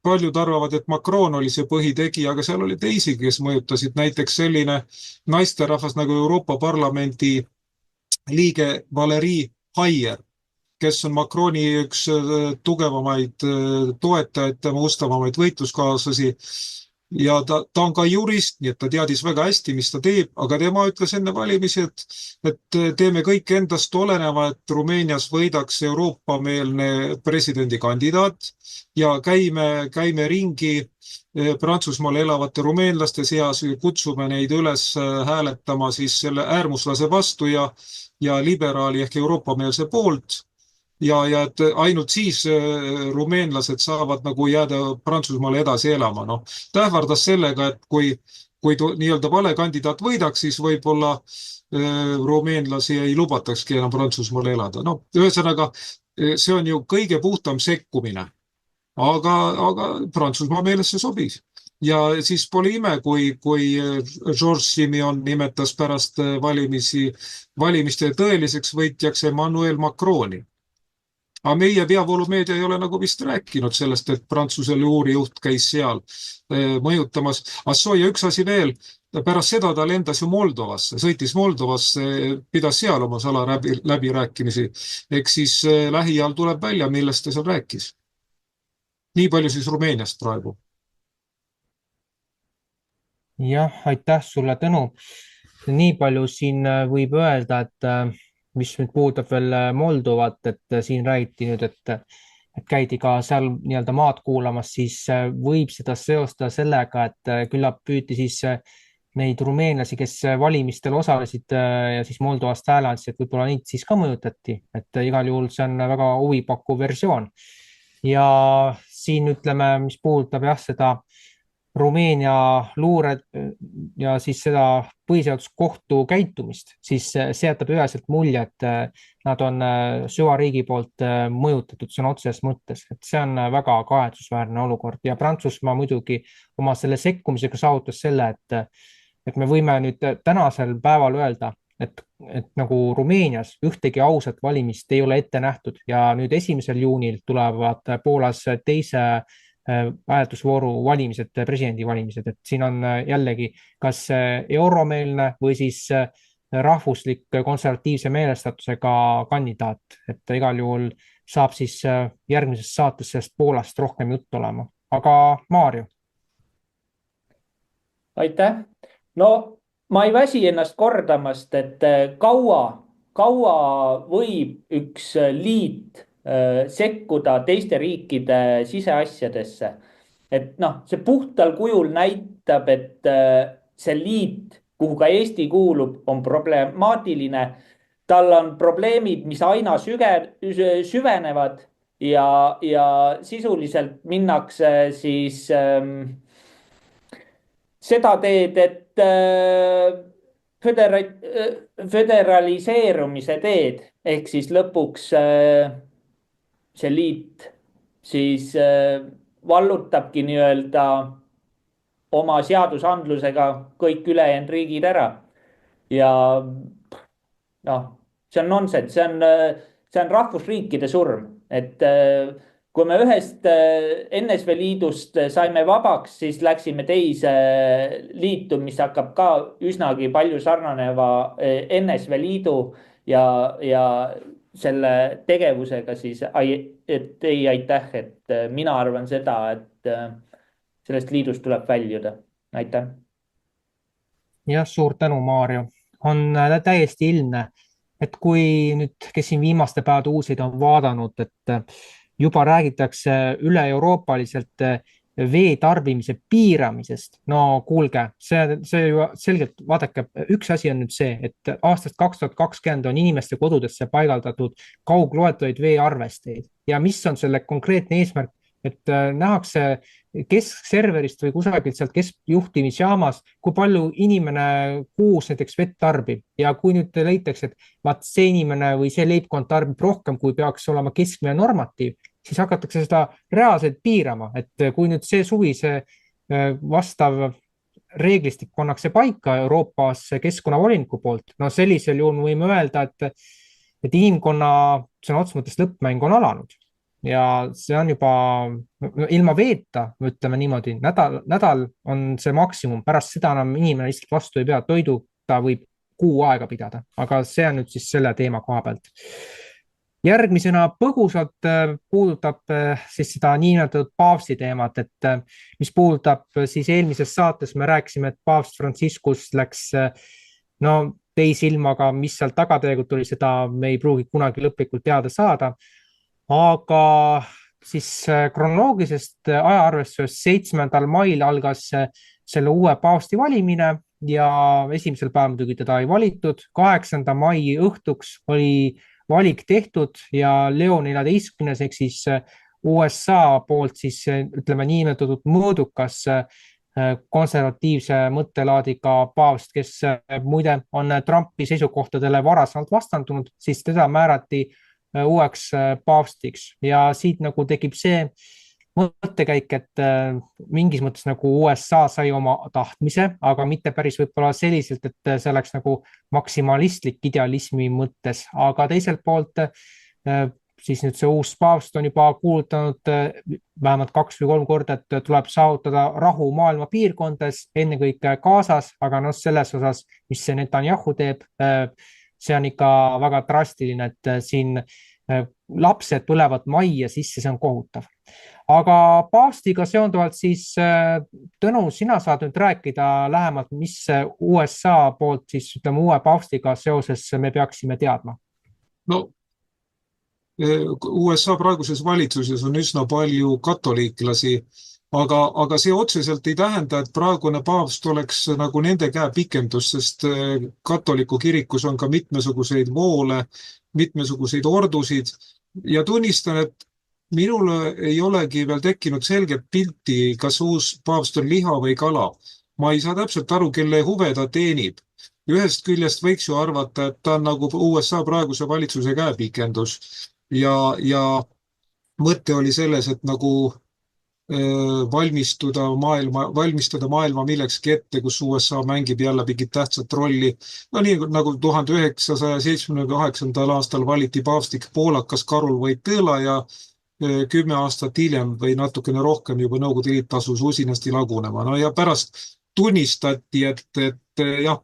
paljud arvavad, et Macron oli see põhitegija, aga seal oli teisi, kes mõjutasid, näiteks selline naisterahvas nagu Euroopa Parlamendi liige Valérie Haier, kes on Macroni üks tugevamaid toetajaid, tema ustavamaid võitluskaaslasi. Ja ta on ka jurist, nii et ta teadis väga hästi, mis ta teeb, aga tema ütles enne valimisi, et teeme kõik endast oleneva, et Rumeenias võidaks Euroopa-meelne presidendikandidaat ja käime ringi Prantsusmaal elavate rumeenlaste seas, kutsume neid üles hääletama siis selle äärmuslase vastu ja liberaali ehk Euroopa-meelse poolt. Ja et ainult siis rumeenlased saavad nagu jääda Prantsusmaale edasi elama. No, ta ähvardas sellega, et kui nii-öelda vale kandidaat võidaks, siis võib-olla rumeenlasi ei lubatakski enam Prantsusmaale elada. No, ühesõnaga, see on ju kõige puhtam sekkumine, aga Prantsusmaa meelest see sobis. Ja siis pole ime, kui Georges Simeon nimetas pärast valimiste tõeliseks võitjaks Emmanuel Macroni. Aga meie peavoolumeedia ei ole nagu vist rääkinud sellest, et Prantsuse luurijuht käis seal mõjutamas. Ja üks asi veel, pärast seda ta lendas ju Moldovasse, sõitis Moldovasse, pidas seal oma läbirääkimisi. Eks siis lähiajal tuleb välja, millest ta seal rääkis. Nii palju siis Rumeeniast praegu. Jah, aitäh sulle, Tõnu. Nii palju siin võib öelda, et mis nüüd puudutab veel Moldovat, et siin räägiti nüüd, et käidi ka seal nii-öelda maad kuulamas, siis võib seda seostada sellega, et küllap püüti siis neid rumeenlasi, kes valimistel osalesid ja siis Moldovast hääle andsid, et võib-olla neid siis ka mõjutati, et igal juhul see on väga huvipakkuv versioon. Ja siin ütleme, mis puudutab jah seda Rumeenia luured ja siis seda põhiseaduskohtu käitumist, siis see jätab üheselt mulje, et nad on süvariigi poolt mõjutatud sõna otseses mõttes, et see on väga kahetsusväärne olukord ja Prantsusmaa muidugi oma selle sekkumisega saavutas selle, et me võime nüüd tänasel päeval öelda, et nagu Rumeenias ühtegi ausat valimist ei ole ette nähtud ja nüüd 1. juunil tulevad Poolas teise hääletusvooru valimised, presidendivalimised, et siin on jällegi kas euromeelne või siis rahvuslik konservatiivse meelestatusega kandidaat, et igal juhul saab siis järgmises saates sellest Poolast rohkem juttu olema. Aga Maarjo. Aitäh. No ma ei väsi ennast kordamast, et kaua võib üks liit sekkuda teiste riikide siseasjadesse. Et see puhtal kujul näitab, et see liit, kuhu ka Eesti kuulub, on problemaatiline. Tal on probleemid, mis aina süvenevad ja sisuliselt minnakse siis seda teed, et föderaliseerumise teed ehk siis lõpuks see liit siis vallutabki nii-öelda oma seadusandlusega kõik ülejäänud riigid ära. Ja see on nonsense, see on rahvusriikide surm, et kui me ühest NSV Liidust saime vabaks, siis läksime teise liitu, mis hakkab ka üsnagi palju sarnaneva NSV Liidu ja selle tegevusega siis, et ei aitäh, et mina arvan seda, et sellest liidust tuleb väljuda. Aitäh. Jah, suur tänu, Maarjo. On täiesti ilmne, et kui nüüd, kes siin viimaste päevade uudiseid on vaadanud, et juba räägitakse üle-euroopaliselt vee tarbimise piiramisest. No kuulge, see ju selgelt, vaadake, üks asi on nüüd see, et aastast 2020 on inimeste kodudesse paigaldatud kaugloetavaid veearvesteid ja mis on selle konkreetne eesmärk? et nähakse keskserverist või kusagilt sealt keskjuhtimisjaamas, kui palju inimene kuus näiteks vett tarbib ja kui nüüd leitakse, et vaat see inimene või see leibkond tarbib rohkem, kui peaks olema keskmine normatiiv, siis hakatakse seda reaalselt piirama, et kui nüüd see suvi see vastav reeglistik pannakse paika Euroopas keskkonnavoliniku poolt, no sellisel juhul me võime öelda, et inimkonna sõna otseses mõttes lõppmäng on alanud ja see on juba ilma veeta, ütleme niimoodi, nädal on see maksimum, pärast seda enam inimene lihtsalt vastu ei pea, toidu ta võib kuu aega pidada, aga see on nüüd siis selle teema koha pealt. Järgmisena põgusalt puudutab siis seda niinimetatud paavsti teemat, et mis puudutab siis eelmises saates me rääkisime, et paavst Franciscus läks teisilmaga, mis seal taga tegelikult tuli, seda me ei pruugi kunagi lõplikult teada saada, aga siis kronoloogilisest ajaarvestusest 7. mail algas selle uue paavsti valimine ja esimesel päeval muidugi teda ei valitud, 8. mai õhtuks oli valik tehtud ja Leo 14 ehk siis USA poolt siis ütleme niinimetatud mõõdukas konservatiivse mõttelaadiga paavst, kes muide on Trumpi seisukohtadele varasemalt vastandunud, siis teda määrati uueks paavstiks ja siit nagu tekib see mõttekäik, et mingis mõttes nagu USA sai oma tahtmise, aga mitte päris võib-olla selliselt, et see oleks nagu maksimalistlik idealismi mõttes, aga teiselt poolt siis nüüd see uus paavst on juba kuulutanud vähemalt 2 või 3 korda, et tuleb saavutada rahu maailma piirkondades, ennekõike Gazas, aga selles osas, mis see Netanyahu teeb, see on ikka väga drastiline, et siin lapsed põlevad majja sisse, see on kohutav. Aga paavstiga seonduvalt siis Tõnu, sina saad nüüd rääkida lähemalt, mis USA poolt siis ütleme uue paavstiga seoses me peaksime teadma? No USA praeguses valitsuses on üsna palju katoliiklasi, aga see otseselt ei tähenda, et praegune paavst oleks nagu nende käepikendus, sest katoliku kirikus on ka mitmesuguseid voole, mitmesuguseid ordusid ja tunnistan, et minule ei olegi veel tekkinud selget pilti, kas uus paavst on liha või kala. Ma ei saa täpselt aru, kelle huve ta teenib. Ühest küljest võiks ju arvata, et ta on nagu USA praeguse valitsuse käepikendus ja mõte oli selles, et nagu valmistada maailma millekski ette, kus USA mängib jälle mingit tähtsat rolli. No nii nagu 1978. aastal valiti paavstiks poolakas Karol Wojtyła ja 10 aastat hiljem või natukene rohkem juba Nõukogude Liit asus usinasti lagunema. No ja pärast tunnistati, et jah,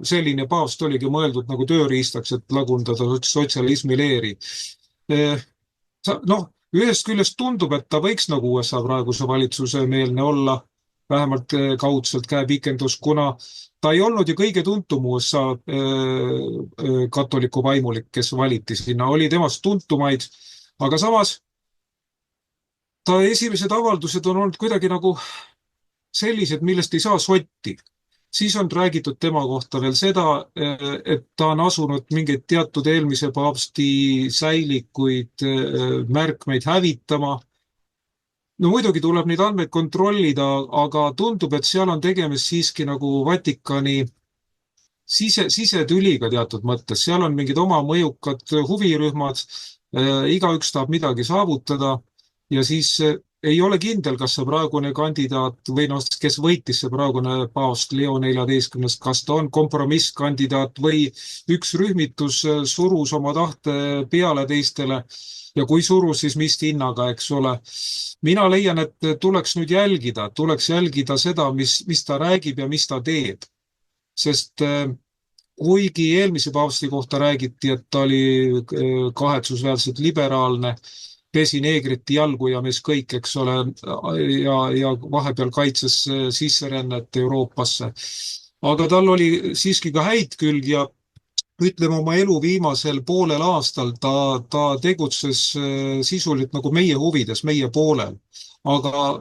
selline paavst oligi mõeldud nagu tööriistaks, et lagundada sotsialismi leeri. Ühest küljest tundub, et ta võiks nagu USA praeguse valitsuse meelne olla, vähemalt kaudselt käepikendus, kuna ta ei olnud ju kõige tuntum USA katoliku vaimulik, kes valiti sinna, oli temast tuntumaid, aga samas ta esimesed avaldused on olnud kuidagi nagu sellised, millest ei saa sotti. Siis on räägitud tema kohta veel seda, et ta on asunud mingeid teatud eelmise paavsti säilikuid märkmeid hävitama. No muidugi tuleb neid andmeid kontrollida, aga tundub, et seal on tegemist siiski nagu Vatikani sisetüliga teatud mõttes. Seal on mingid oma mõjukad huvirühmad, igaüks tahab midagi saavutada ja siis ei ole kindel, kas see praegune kandidaat või kes võitis see praegune paavst Leo 14, kas ta on kompromisskandidaat või üks rühmitus surus oma tahte peale teistele ja kui surus, siis mis hinnaga, eks ole. Mina leian, et tuleks nüüd jälgida seda, mis ta räägib ja mis ta teeb. Sest kuigi eelmise paavsti kohta räägiti, et ta oli kahetsusväärselt liberaalne, pesi neegriti jalgu ja mis kõik, eks ole, ja vahepeal kaitses sisserännet Euroopasse. Aga tal oli siiski ka häid külg ja ütleme oma elu viimasel poolel aastal ta tegutses sisuliselt nagu meie huvides, meie poolel. Aga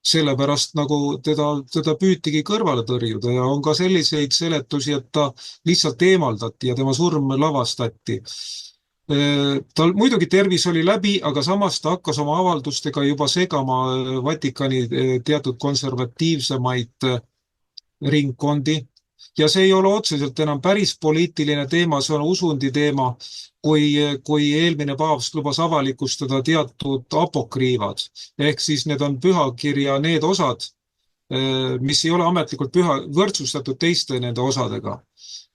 sellepärast nagu teda püütigi kõrvale tõrjuda ja on ka selliseid seletusi, et ta lihtsalt eemaldati ja tema surm lavastati. Tal muidugi tervis oli läbi, aga samas ta hakkas oma avaldustega juba segama Vatikani teatud konservatiivsemaid ringkondi. Ja see ei ole otseselt enam päris poliitiline teema, see on usundi teema, kui eelmine paavst lubas avalikustada teatud apokriivad. Ehk siis need on pühakirja need osad, mis ei ole ametlikult võrdsustatud teiste nende osadega.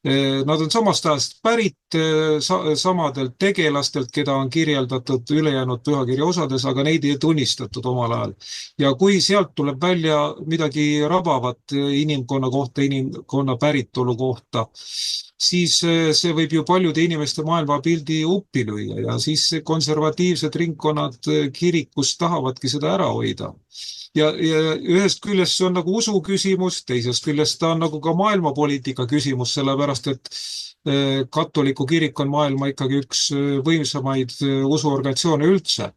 Nad on samast ajast pärit samadelt tegelastelt, keda on kirjeldatud ülejäänud pühakirja osades, aga neid ei tunnistatud omal ajal. Ja kui sealt tuleb välja midagi rabavat inimkonna kohta, inimkonna päritolu kohta, siis see võib ju paljude inimeste maailmapildi uppi lüüa ja siis konservatiivsed ringkonnad kirikus tahavadki seda ära hoida. Ja ühest küljest see on nagu usu küsimus, teisest küljest ta on nagu ka maailmapoliitika küsimus, sellepärast et katoliku kirik on maailma ikkagi üks võimsamaid usuorganisatsioone üldse.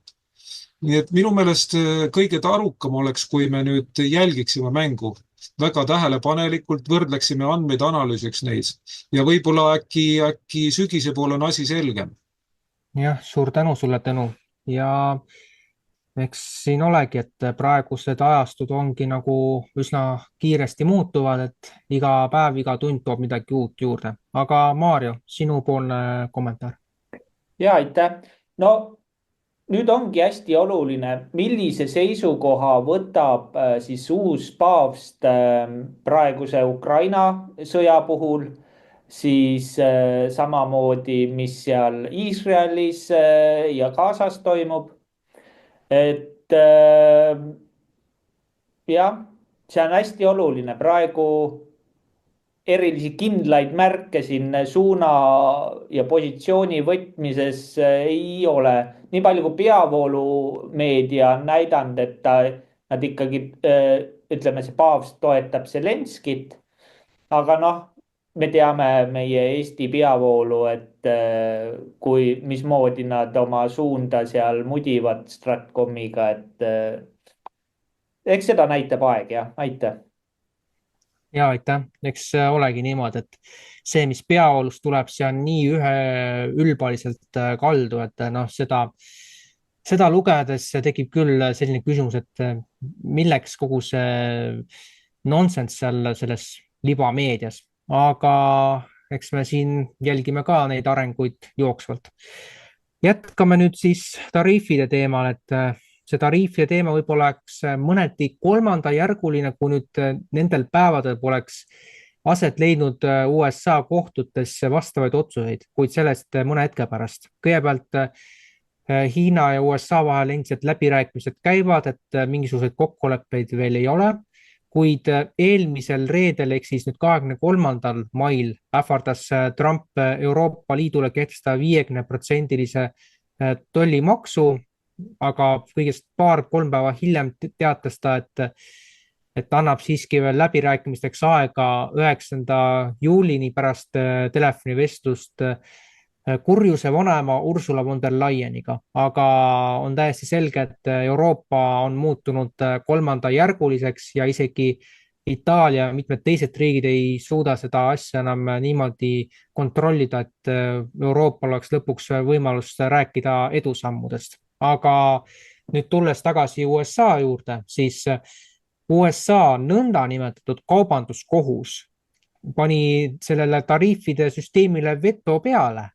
Nii et minu meelest kõige tarukam oleks, kui me nüüd jälgiksime mängu väga tähelepanelikult, võrdleksime andmeid, analüüsiks neid ja võib-olla äkki sügise poole on asi selgem. Jah, suur tänu sulle, Tõnu. Ja eks siin olegi, et praegused ajastud ongi nagu üsna kiiresti muutuvad, et iga päev, iga tund toob midagi uut juurde. Aga Maarjo, sinupoolne kommentaar. Ja aitäh. No nüüd ongi hästi oluline, millise seisukoha võtab siis uus paavst praeguse Ukraina sõja puhul, siis samamoodi, mis seal Iisraelis ja Gazas toimub. Et jah, see on hästi oluline. Praegu erilisi kindlaid märke siin suuna ja positsiooni võtmises ei ole. Nii palju kui peavoolumeedia on näidanud, et nad ikkagi, ütleme, see paavst toetab Zelenskit, aga me teame meie Eesti peavoolu, et mismoodi nad oma suunda seal mudivad Stratcomiga, et eks seda näitab aeg, jah, aitäh. Ja aitäh, eks olegi niimoodi, et see, mis peavoolust tuleb, see on nii üheülbaliselt kaldu, et seda lugedes tekib küll selline küsimus, et milleks kogu see nonsense seal selles libameedias, aga eks me siin jälgime ka neid arenguid jooksvalt. Jätkame nüüd siis tariifide teemal, et see tariifide teema võib-olla oleks mõneti kolmandajärguline, kui nüüd nendel päevadel poleks aset leidnud USA kohtutes vastavaid otsuseid, kuid sellest mõne hetke pärast. Kõigepealt Hiina ja USA vahel endiselt läbirääkimised käivad, et mingisuguseid kokkuleppeid veel ei ole, kuid eelmisel reedel, ehk siis nüüd 23. mail ähvardas Trump Euroopa Liidule kehtestada 50% tollimaksu, aga kõigest 2-3 päeva hiljem teatas ta, et annab siiski veel läbirääkimisteks aega 9. juulini pärast telefonivestlust kurjuse vanema Ursula von der Leyeniga, aga on täiesti selge, et Euroopa on muutunud kolmandajärguliseks ja isegi Itaalia ja mitmed teised riigid ei suuda seda asja enam niimoodi kontrollida, et Euroopal oleks lõpuks võimalus rääkida edusammudest. Aga nüüd tulles tagasi USA juurde, siis USA nõndanimetatud kaubanduskohus pani sellele tariifide süsteemile veto peale.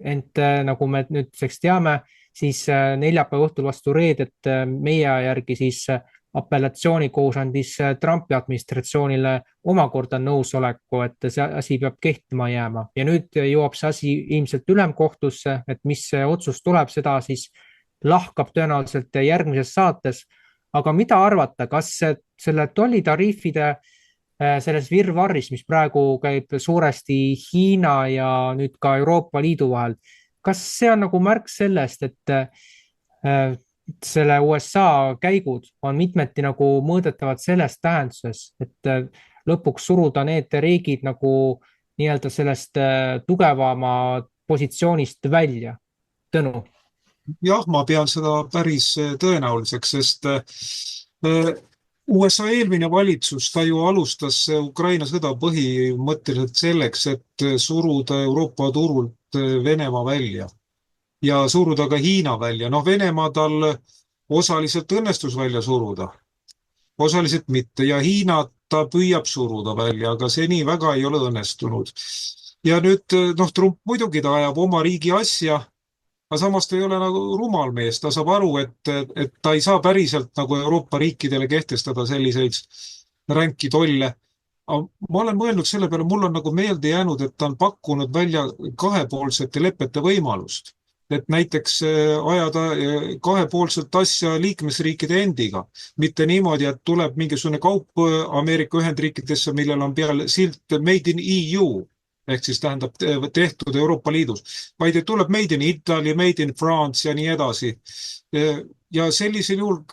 Ent nagu me nüüdseks teame, siis neljapäeva õhtul vastu reedet meie järgi siis apellatsioonikohus andis Trumpi administratsioonile omakorda nõusoleku, et see asi peab kehtima jääma. Ja nüüd jõuab see asi ilmselt ülemkohtusse, et mis otsus tuleb, seda siis lahkab tõenäoliselt järgmises saates. Aga mida arvata, kas selle tollitariifide selles virvarris, mis praegu käib suuresti Hiina ja nüüd ka Euroopa Liidu vahel, kas see on nagu märk sellest, et selle USA käigud on mitmeti nagu mõõdetavad selles tähenduses, et lõpuks suruda need riigid nagu nii-öelda sellest tugevama positsioonist välja? Tõnu? Jah, ma pean seda päris tõenäoliseks, sest USA eelmine valitsus, ta ju alustas Ukraina sõda põhimõtteliselt selleks, et suruda Euroopa turult Venemaa välja. ja suruda ka Hiina välja. Noh, Venemaa tal osaliselt õnnestus välja suruda, osaliselt mitte ja Hiinat ta püüab suruda välja, aga see nii väga ei ole õnnestunud. Ja nüüd, noh, Trump muidugi ta ajab oma riigi asja, aga samas ta ei ole nagu rumal mees, ta saab aru, et ta ei saa päriselt nagu Euroopa riikidele kehtestada selliseid ränki tolle. Ma olen mõelnud selle peale, mul on nagu meelde jäänud, et ta on pakkunud välja kahepoolsete lepete võimalust. Et näiteks ajada kahepoolselt asja liikmesriikide endiga. Mitte niimoodi, et tuleb mingisugune kaup Ameerika Ühendriikidesse, millel on peal silt Made in EU, ehk siis tähendab tehtud Euroopa Liidus, vaid et tuleb Made in Italy, Made in France ja nii edasi. Ja sellisel juhul,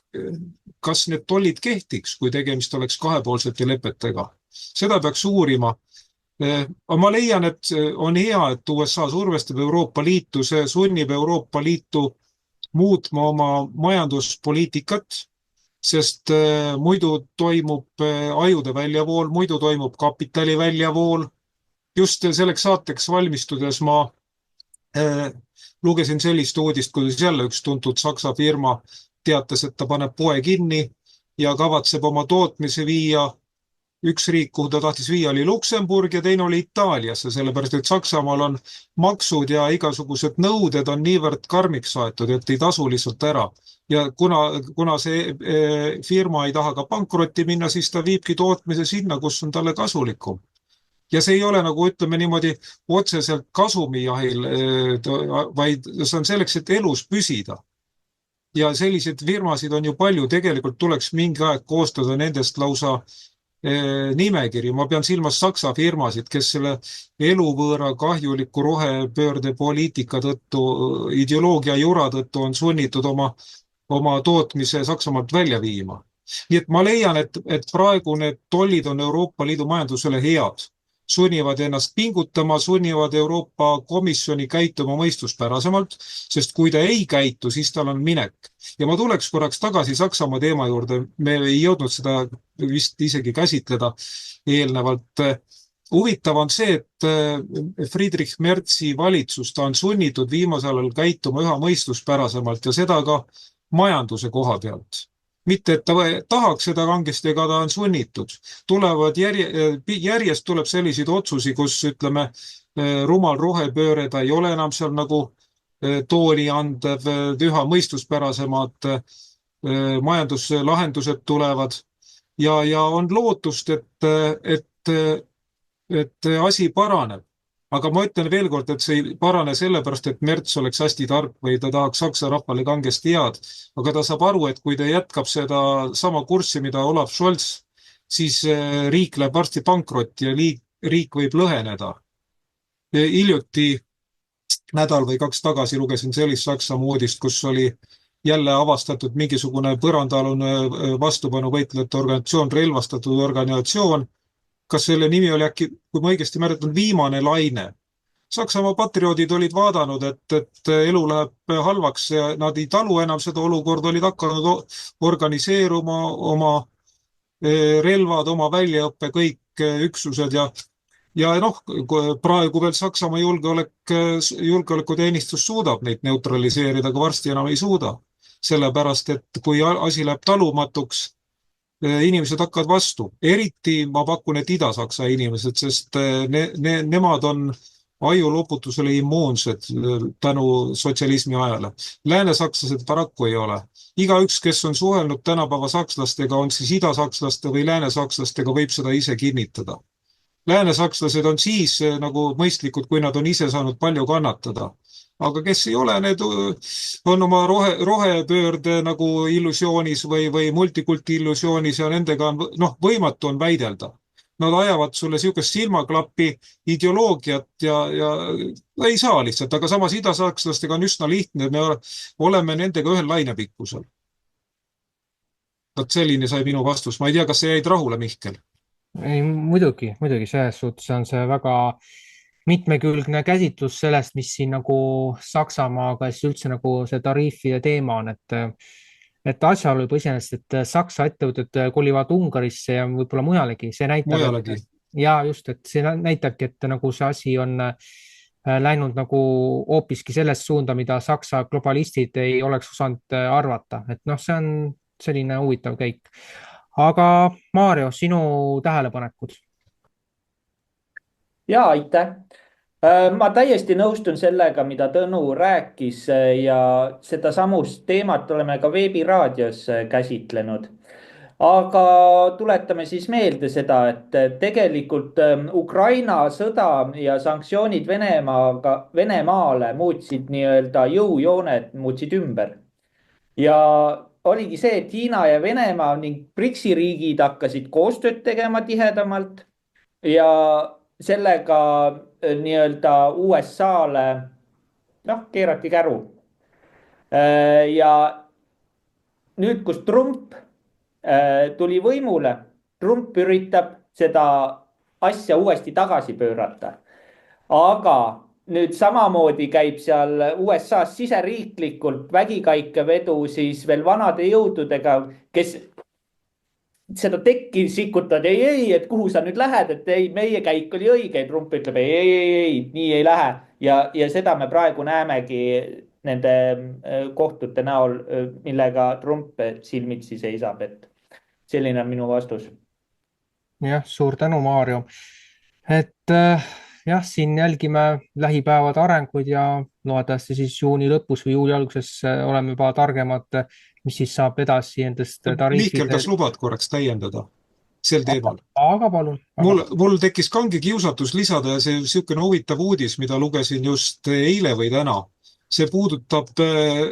kas need tollid kehtiks, kui tegemist oleks kahepoolsete lepetega? Seda peaks uurima. Ma leian, et on hea, et USA survestab Euroopa Liitu, see sunnib Euroopa Liitu muutma oma majanduspoliitikat, sest muidu toimub ajude väljavool, muidu toimub kapitali väljavool. Just selleks saateks valmistudes ma lugesin sellist uudist, kuidas jälle üks tuntud Saksa firma teatas, et ta paneb poe kinni ja kavatseb oma tootmise viia. Üks riik, kuhu ta tahtis viia, oli Luksemburg ja teine oli Itaaliasse, sellepärast et Saksamaal on maksud ja igasugused nõuded on niivõrd karmiks saetud, et ei tasu lihtsalt ära. Ja kuna see firma ei taha ka pankrotti minna, siis ta viibki tootmise sinna, kus on talle kasulikum. Ja see ei ole nagu ütleme niimoodi otseselt kasumijahil, vaid see on selleks, et elus püsida. Ja selliseid firmasid on ju palju, tegelikult tuleks mingi aeg koostada nendest lausa nimekiri. Ma pean silmas Saksa firmasid, kes selle eluvõõra kahjuliku rohepöörde poliitika tõttu, ideoloogia jura tõttu on sunnitud oma tootmise Saksamaalt välja viima. Nii et ma leian, et praegu need tollid on Euroopa Liidu majandusele head. Sunnivad ennast pingutama, sunnivad Euroopa Komisjoni käituma mõistuspärasemalt, sest kui ta ei käitu, siis tal on minek. Ja ma tuleks korraks tagasi Saksamaa teema juurde, me ei jõudnud seda vist isegi käsitleda eelnevalt. Huvitav on see, et Friedrich Merzi valitsus, ta on sunnitud viimasel ajal käituma üha mõistuspärasemalt ja seda ka majanduse koha pealt. Mitte, et ta tahaks seda kangesti, ega ta on sunnitud. Järjest tuleb selliseid otsusi, kus ütleme, rumal rohepööre, ta ei ole enam seal nagu tooni andev, üha mõistuspärasemad majanduslahendused tulevad ja on lootust, et asi paraneb. Aga ma ütlen veel kord, et see ei parane sellepärast, et Merz oleks hästi tark või ta tahaks Saksa rahvale kangesti head. Aga ta saab aru, et kui ta jätkab seda sama kurssi, mida Olaf Scholz, siis riik läheb varsti pankrot ja riik võib lõheneda. Hiljuti nädal või 2 tagasi lugesin sellist Saksamaa uudist, kus oli jälle avastatud mingisugune põrandaalune vastupanuvõitlejate organisatsioon, relvastatud organisatsioon. Kas selle nimi oli äkki, kui ma õigesti mäletan, Viimane laine. Saksamaa patrioodid olid vaadanud, et elu läheb halvaks ja nad ei talu enam seda olukorda, olid hakanud organiseeruma oma relvad, oma väljaõppe, kõik üksused ja noh, praegu veel Saksamaa julgeolekuteenistus suudab neid neutraliseerida, aga varsti enam ei suuda. Sellepärast, et kui asi läheb talumatuks, inimesed hakkavad vastu. Eriti ma pakun, et Ida-Saksa inimesed, sest nemad on ajuloputusele immuunsed tänu sotsialismi ajale. Lääne-sakslased paraku ei ole. Igaüks, kes on suhelnud tänapäeva sakslastega, on siis ida-sakslaste või lääne-sakslastega, võib seda ise kinnitada. Lääne-sakslased on siis nagu mõistlikud, kui nad on ise saanud palju kannatada. Aga kes ei ole, need on oma rohepöörde nagu illusioonis või multikulti illusioonis ja nendega on, võimatu on väidelda. Nad ajavad sulle siukest silmaklappi ideoloogiat ja ei saa lihtsalt, aga samas ida-sakslastega on üsna lihtne, me oleme nendega ühel lainepikkusel. Selline sai minu vastus. Ma ei tea, kas see jäid rahule, Mihkel? Ei, muidugi, selles suhtes on see väga mitmekülgne käsitlus sellest, mis siin nagu Saksamaaga siis üldse nagu see tariifide teema on, et asjaolu juba iseenesest, et Saksa ettevõtted kolivad Ungarisse ja võib-olla mujalegi, see näitab, mujalegi. Ja just, et see näitabki, et nagu see asi on läinud nagu hoopiski sellest suunda, mida Saksa globalistid ei oleks osanud arvata, et noh, see on selline huvitav käik. Aga Maarjo, sinu tähelepanekud? Ja aitäh. Ma täiesti nõustun sellega, mida Tõnu rääkis ja seda samust teemat oleme ka veebiraadios käsitlenud. Aga tuletame siis meelde seda, et tegelikult Ukraina sõda ja sanktsioonid Venemaale muutsid nii-öelda jõujooned, muutsid ümber. Ja oligi see, et Hiina ja Venemaa ning BRICS-i riigid hakkasid koostööd tegema tihedamalt ja sellega nii-öelda USA-le keerati käru. Ja nüüd, kus Trump tuli võimule, Trump üritab seda asja uuesti tagasi pöörata. Aga nüüd samamoodi käib seal USA-s siseriiklikult vägikaikavedu siis veel vanade jõududega, kes seda tekki sikutad, ei, et kuhu sa nüüd lähed, et ei, meie käik oli õige, Trump ütleb, ei, nii ei lähe. Ja seda me praegu näemegi nende kohtute näol, millega Trump silmitsi seisab, et selline on minu vastus. Jah, suur tänu, Maarjo. Et jah, siin jälgime lähipäevade arenguid ja loodetavasti siis juuni lõpus või juuli alguses oleme juba targemad, mis siis saab edasi endast tariifide. Mihkel, kas lubad korraks täiendada sel teemal? Aga palun. Mul tekkis kangi kiusatus lisada ja see niisugune huvitav uudis, mida lugesin just eile või täna. See puudutab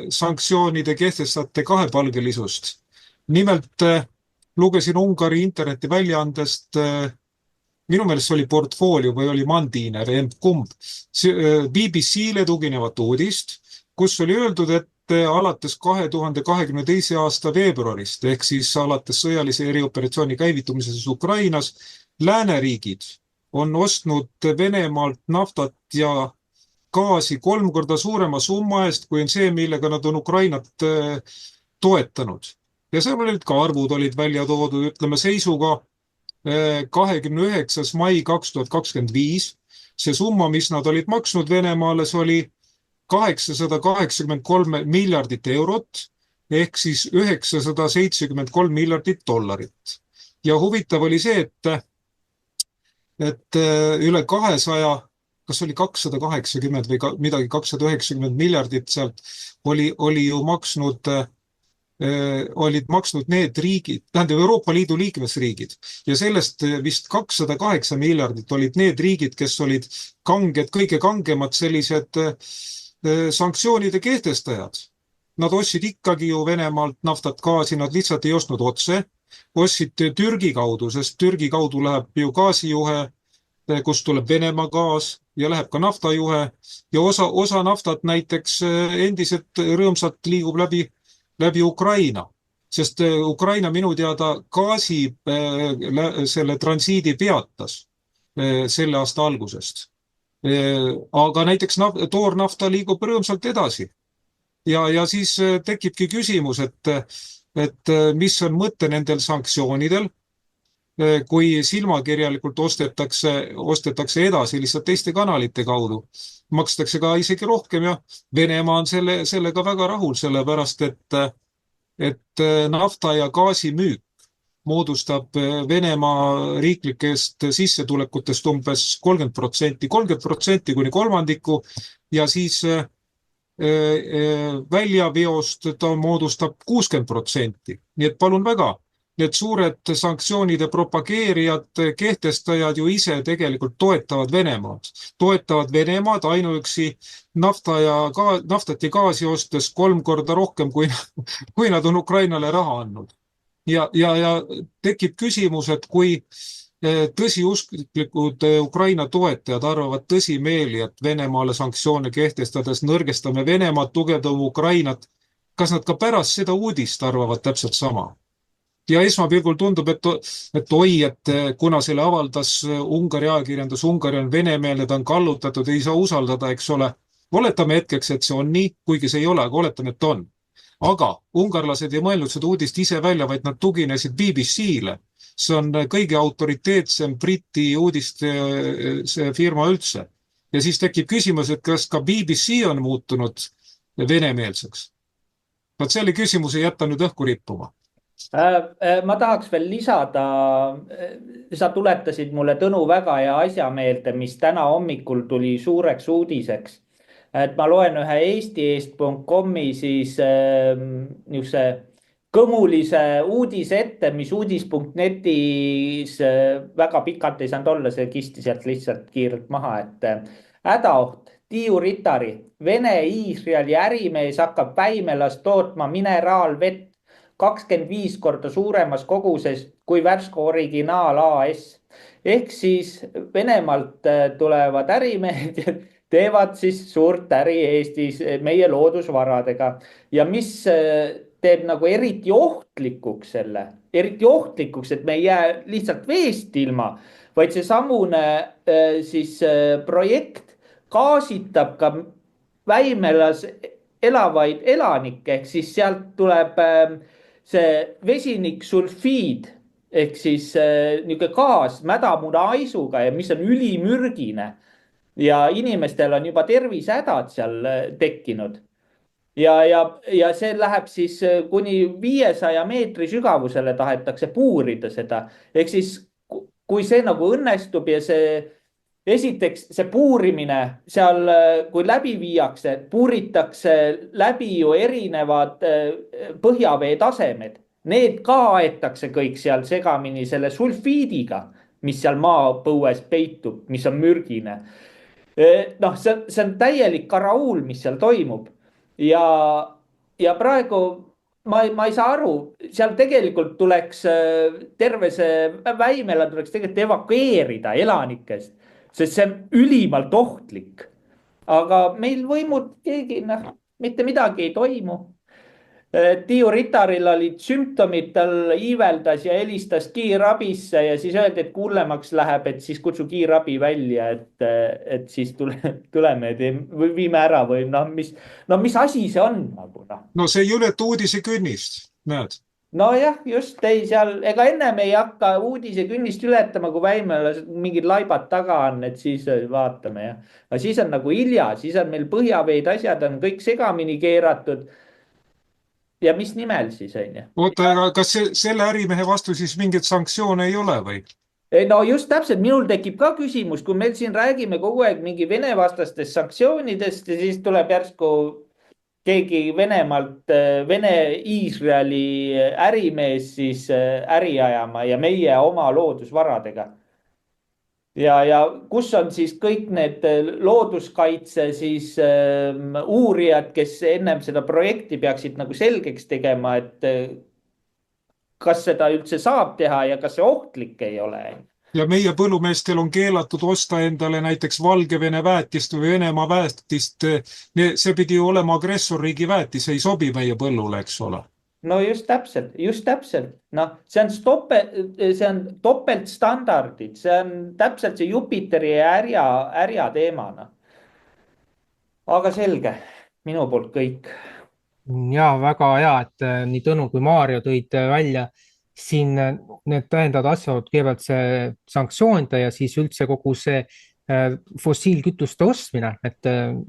sanktsioonide kehtestajate kahepalgelisust. Nimelt lugesin Ungari internetiväljaandest, minu meelest oli Portfolio või oli Mandiner, kumb, BBC-le tuginevat uudist, kus oli öeldud, et alates 2022. aasta veebruarist, ehk siis alates sõjalise erioperatsiooni käivitumises Ukrainas, lääneriigid on ostnud Venemaalt naftat ja gaasi 3 korda suurema summa eest, kui on see, millega nad on Ukrainat toetanud. Ja seal olid ka arvud olid välja toodud, ütleme seisuga 29. mai 2025. See summa, mis nad olid maksnud Venemaale, see oli 883 miljardit eurot, ehk siis 973 miljardit dollarit. Ja huvitav oli see, et üle 200, kas oli 280 või midagi 290 miljardit sealt oli ju maksnud, olid maksnud need riigid, tähendab Euroopa Liidu liikmesriigid ja sellest vist 208 miljardit olid need riigid, kes olid kõige kangemad sellised sanktsioonide kehtestajad. Nad ostsid ikkagi ju Venemaalt naftat gaasi, nad lihtsalt ei ostnud otse, ostsid Türgi kaudu, sest Türgi kaudu läheb ju gaasijuhe, kus tuleb Venemaa gaas ja läheb ka naftajuhe ja osa naftat näiteks endiselt rõõmsalt liigub läbi Ukraina, sest Ukraina minu teada gaasi selle transiidi peatas selle aasta algusest. Aga näiteks toornafta liigub rõõmsalt edasi. Ja siis tekibki küsimus, et mis on mõte nendel sanktsioonidel, kui silmakirjalikult ostetakse edasi lihtsalt teiste kanalite kaudu. Makstakse ka isegi rohkem ja Venemaa on sellega väga rahul, sellepärast et nafta ja gaasi müük moodustab Venemaa riiklikest sissetulekutest umbes 30% kuni kolmandiku ja siis väljaveost ta moodustab 60%. Nii et palun väga, need suured sanktsioonide propageerijad, kehtestajad ju ise tegelikult toetavad Venemaad ainuüksi naftat ja gaasi ostes 3 korda rohkem, kui nad on Ukrainale raha andnud. Ja tekib küsimus, et kui tõsiusklikud Ukraina toetajad arvavad tõsimeeli, et Venemaale sanktsioone kehtestades nõrgestame Venemaad, tugevdame Ukrainat, kas nad ka pärast seda uudist arvavad täpselt sama? Ja esmapilgul tundub, et kuna selle avaldas Ungari ajakirjandus, Ungari on venemeelne, ta on kallutatud, ei saa usaldada, eks ole. Oletame hetkeks, et see on nii, kuigi see ei ole, aga oletame, et on. Aga ungarlased ei mõelnud seda uudist ise välja, vaid nad tuginesid BBC-le. See on kõige autoriteetsem Briti uudiste firma üldse. ja siis tekib küsimus, et kas ka BBC on muutunud venemeelseks. Vaat selle küsimuse jätta nüüd õhku rippuma. Ma tahaks veel lisada, sa tuletasid mulle Tõnu väga hea asja meelde, mis täna hommikul tuli suureks uudiseks. Et ma loen ühe eestieest.com'i siis niisuguse kõmulise uudise ette, mis uudis.netis väga pikalt ei saanud olla, see kisti sealt lihtsalt kiirelt maha, et hädaoht, Tiiu Ritari, Vene-Iisraeli ärimees hakkab Väimelas tootma mineraalvett 25 korda suuremas koguses kui Värska Originaal AS. Ehk siis Venemaalt tulevad ärimehed ja teevad siis suurt äri Eestis meie loodusvaradega. Ja mis teeb nagu eriti ohtlikuks selle, et me ei jää lihtsalt veest ilma, vaid see samune siis projekt gaasitab ka Väimelas elavaid elanikke, ehk siis sealt tuleb see vesiniksulfiid ehk siis niisugune gaas mädamuna aisuga ja mis on ülimürgine ja inimestel on juba tervisehädad seal tekkinud. Ja see läheb siis kuni 500 meetri sügavusele tahetakse puurida seda. Ehk siis kui see nagu õnnestub ja esiteks see puurimine seal, kui läbi viiakse, puuritakse läbi ju erinevad põhjavee tasemed. Need ka aetakse kõik seal segamini selle sulfiidiga, mis seal maapõues peitub, mis on mürgine. Noh, see on täielik karauul, mis seal toimub. Ja praegu ma ei saa aru, seal tegelikult tuleks terve see Väimela tuleks tegelikult evakueerida elanikest. Sest see on ülimalt ohtlik. Aga meil võimud keegi, mitte midagi ei toimu. Tiiu Ritaril olid sümptomid, tal iiveldas ja helistas kiirabisse ja siis öeldi, et kui hullemaks läheb, et siis kutsu kiirabi välja, et siis tuleme või viime ära või mis asi see on? No see ei ületa uudise künnist, näed. No jah, just ei seal, ega ennem ei hakka uudise künnist ületama, kui Väimelas mingid laibad taga on, et siis vaatame. Ja. Aga siis on nagu hilja, siis on meil põhjaveid asjad on kõik segamini keeratud. Ja mis nimel siis on? Oota, aga kas selle ärimehe vastu siis mingit sanktsioone ei ole või? No just täpselt, minul tekib ka küsimus, kui meil siin räägime kogu aeg mingi Vene vastastest sanktsioonidest ja siis tuleb järsku keegi Venemaalt, Vene-Iisraeli ärimees siis äri ajama ja meie oma loodusvaradega. Ja kus on siis kõik need looduskaitse siis uurijad, kes ennem seda projekti peaksid nagu selgeks tegema, et kas seda üldse saab teha ja kas see ohtlik ei ole? Ja meie põllumeestel on keelatud osta endale näiteks Valgevene väetist või Venemaa väetist. See pidi ju olema agressorriigi väetis, ei sobi meie põllule, eks ole. No just täpselt. No, see on topeltstandardid, see on täpselt see Jupiteri ärja teemana. Aga selge, minu poolt kõik. Ja väga hea, et nii Tõnu kui Maarjo tõid välja siin need tähendavad asjad, kõigepealt see sanktsioonide ja siis üldse kogu see fossiilkütuste ostmine, et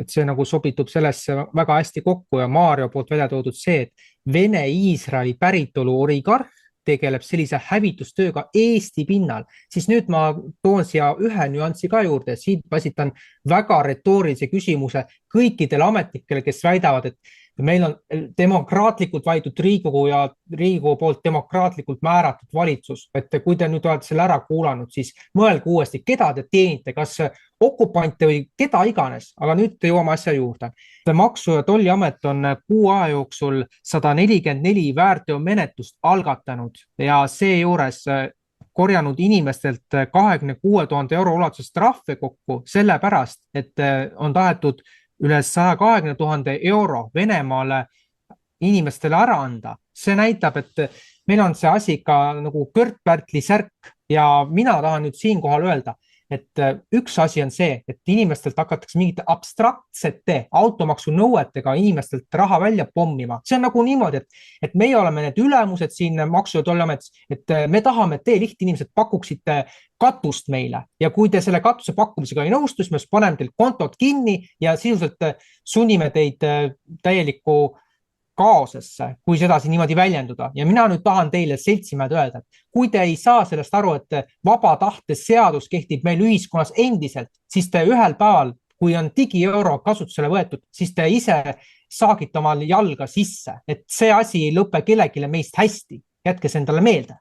see nagu sobitub sellesse väga hästi kokku ja Maarjo poolt välja toodud see, et Vene-Iisraeli päritolu oligarh tegeleb sellise hävitustööga Eesti pinnal, siis nüüd ma toon siia ühe nüansi ka juurde, siit esitan väga retoorilise küsimuse kõikidele ametnikele, kes väidavad, et meil on demokraatlikult valitud Riigikogu ja Riigikogu poolt demokraatlikult määratud valitsus, et kui te nüüd olete selle ära kuulanud, siis mõelge uuesti, keda te teenite, kas okupante või keda iganes, aga nüüd jõuame asja juurde. Maksu- ja Tolliamet on 6 aja jooksul 144 väärteomenetlust algatanud ja seejuures korjanud inimestelt 26 000 euro ulatuses trahve kokku sellepärast, et on tahetud üle 120 000 euro Venemaale inimestele ära anda. See näitab, et meil on see asi ka nagu Kört-Pärtli särk ja mina tahan nüüd siinkohal öelda, et üks asi on see, et inimestelt hakatakse mingite abstraktsete automaksu nõuetega inimestelt raha välja pommima. See on nagu niimoodi, et meie oleme need ülemused siin Maksu- ja Tolliametis, et me tahame, et te lihtinimesed pakuksite katust meile ja kui te selle katuse pakkumisega ei nõustu, siis me paneme teilt kontod kinni ja sisuliselt sunnime teid täielikku kaosesse, kui sedasi niimoodi väljenduda. Ja mina nüüd tahan teile seltsimäed öelda, et kui te ei saa sellest aru, et vaba tahte seadus kehtib meil ühiskonnas endiselt, siis te ühel päeval, kui on digieuro kasutusele võetud, siis te ise saagite omal jalga sisse, et see asi ei lõpe kellelegi meist hästi. Jätke see endale meelde.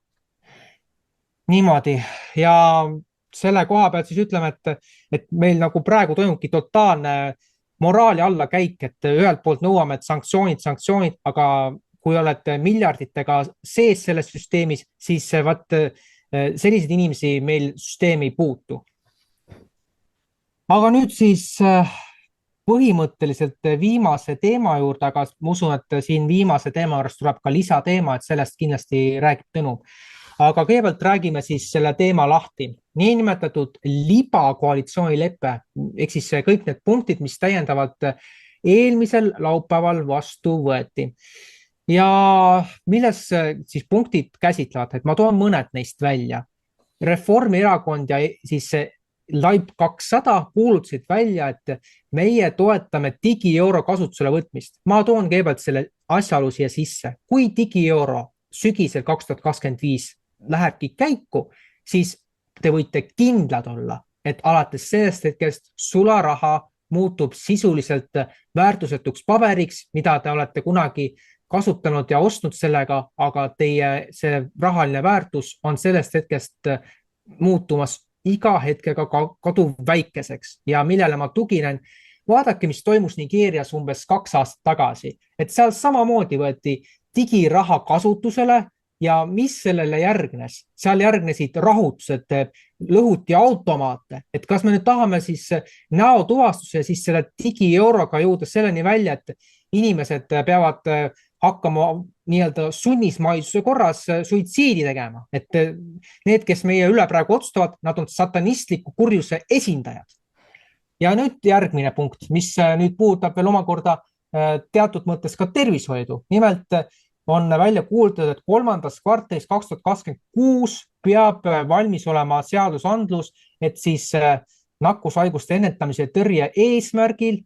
Niimoodi. Ja selle koha pealt siis ütleme, et meil nagu praegu toimubki totaalne moraali alla käik, et ühelt poolt nõuame, et sanktsioonid, aga kui olete miljarditega sees selles süsteemis, siis selliseid inimesi meil süsteemi ei puutu. Aga nüüd siis põhimõtteliselt viimase teema juurde, aga ma usun, et siin viimase teema juures tuleb ka lisateema, et sellest kindlasti räägib Tõnu. Aga kõigepealt räägime siis selle teema lahti. Niinimetatud libakoalitsioonileppe, ehk siis kõik need punktid, mis täiendavalt eelmisel laupäeval vastu võeti. Ja milles siis punktid käsitlevad, et ma toon mõned neist välja. Reformierakond ja siis Laib 200 kuulutasid välja, et meie toetame digieuro kasutusele võtmist. Ma toon kõigepealt selle asjaolu siia sisse. Kui digieuro sügisel 2025 lähebki käiku, siis te võite kindlad olla, et alates sellest hetkest sularaha muutub sisuliselt väärtusetuks paberiks, mida te olete kunagi kasutanud ja ostnud sellega, aga teie see rahaline väärtus on sellest hetkest muutumas iga hetkega kaduv väikeseks ja millele ma tuginen. Vaadake, mis toimus Nigeerias umbes 2 aastat tagasi, et seal samamoodi võeti digiraha kasutusele ja mis sellele järgnes? Seal järgnesid rahutused, lõhuti automaate, et kas me nüüd tahame siis näotuvastuse siis selle digieuroga jõuda selleni välja, et inimesed peavad hakkama nii-öelda sunnismaisuse korras suitsiidi tegema, et need, kes meie üle praegu otsustavad, nad on satanistliku kurjuse esindajad. Ja nüüd järgmine punkt, mis nüüd puudutab veel omakorda teatud mõttes ka tervishoidu. Nimelt on välja kuulutatud, et 3. kvartalis 2026 peab valmis olema seadusandlus, et siis nakkushaiguste ennetamise tõrje eesmärgil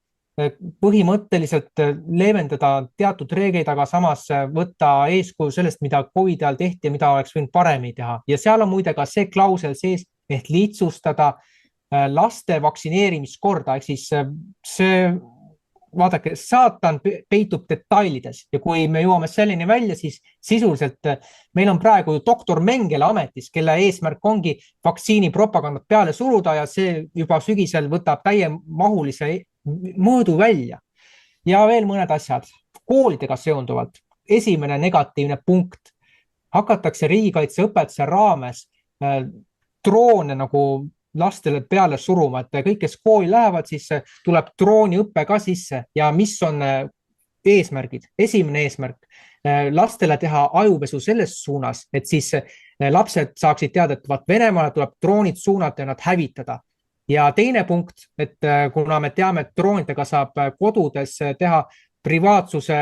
põhimõtteliselt leevendada teatud reegleid, aga samas võtta eeskuju sellest, mida COVID ajal tehti ja mida oleks võinud paremini teha. Ja seal on muide ka see klausel sees, et lihtsustada laste vaktsineerimiskorda, ehk siis see vaadake, saatan peitub detailides ja kui me jõuame selleni välja, siis sisuliselt meil on praegu ju doktor Mengele ametis, kelle eesmärk ongi vaktsiini propagandat peale suruda ja see juba sügisel võtab täiemahulise mõõdu välja. Ja veel mõned asjad. Koolidega seonduvalt. Esimene negatiivne punkt. Hakatakse riigikaitseõpetuse raames droone nagu lastele peale suruma, et kõik, kes kooli lähevad, siis tuleb drooniõppe ka sisse ja mis on eesmärgid? Esimene eesmärk, lastele teha ajupesu selles suunas, et siis lapsed saaksid teada, et Venemaale tuleb droonid suunata ja nad hävitada. Ja teine punkt, et kuna me teame, et droonidega saab kodudes teha privaatsuse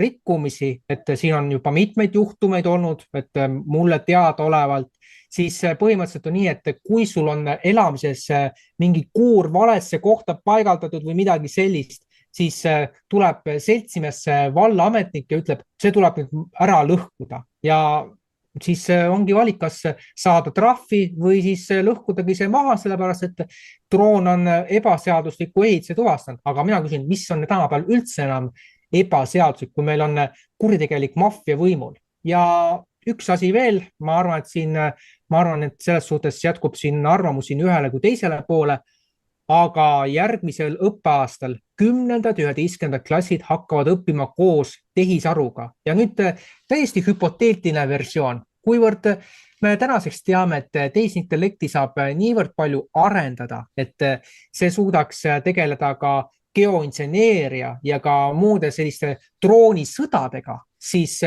rikkumisi, et siin on juba mitmeid juhtumeid olnud, et mulle teadaolevalt, siis põhimõtteliselt on nii, et kui sul on elamises mingi kuur valesse kohta paigaldatud või midagi sellist, siis tuleb seltsimesse vallaametnik ja ütleb, see tuleb nüüd ära lõhkuda ja siis ongi valik, kas saada trahvi või siis lõhkudagi see maha, sellepärast et droon on ebaseadusliku ehituse tuvastanud. Aga mina küsin, mis on tänapäeval üldse enam ebaseaduslik, kui meil on kuritegelik maffia võimul. Ja üks asi veel, ma arvan, et selles suhtes jätkub siin arvamusi nii ühele kui teisele poole, aga järgmisel õppeaastal 10. ja 11. klassid hakkavad õppima koos tehisaruga. Ja nüüd täiesti hüpoteetiline versioon, kuivõrd me tänaseks teame, et tehisintellekti saab niivõrd palju arendada, et see suudaks tegeleda ka geoinseneeria ja ka muude selliste droonisõdadega, siis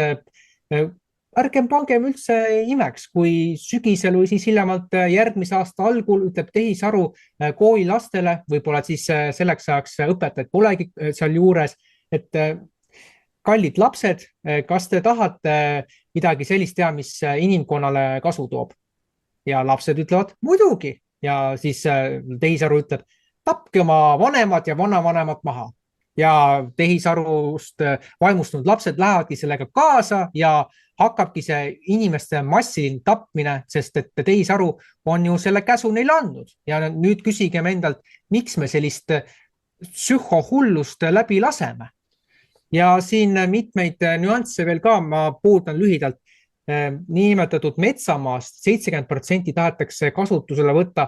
ärgem pangem üldse imeks, kui sügisel või siis hiljemalt järgmise aasta algul ütleb tehisaru koolilastele, võib-olla siis selleks ajaks õpetajad polegi seal juures, et kallid lapsed, kas te tahate midagi sellist teha, mis inimkonnale kasu toob? Ja lapsed ütlevad muidugi ja siis tehisaru ütleb, tapke oma vanemad ja vanavanemad maha. Ja tehisarust vaimustunud lapsed lähevadki sellega kaasa ja hakkabki see inimeste massiline tapmine, sest et tehisaru on ju selle käsu neile andnud. Ja nüüd küsigem endalt, miks me sellist psühhohullust läbi laseme? Ja siin mitmeid nüansse veel ka, ma puudutan lühidalt. Niinimetatud metsamaast 70% tahetakse kasutusele võtta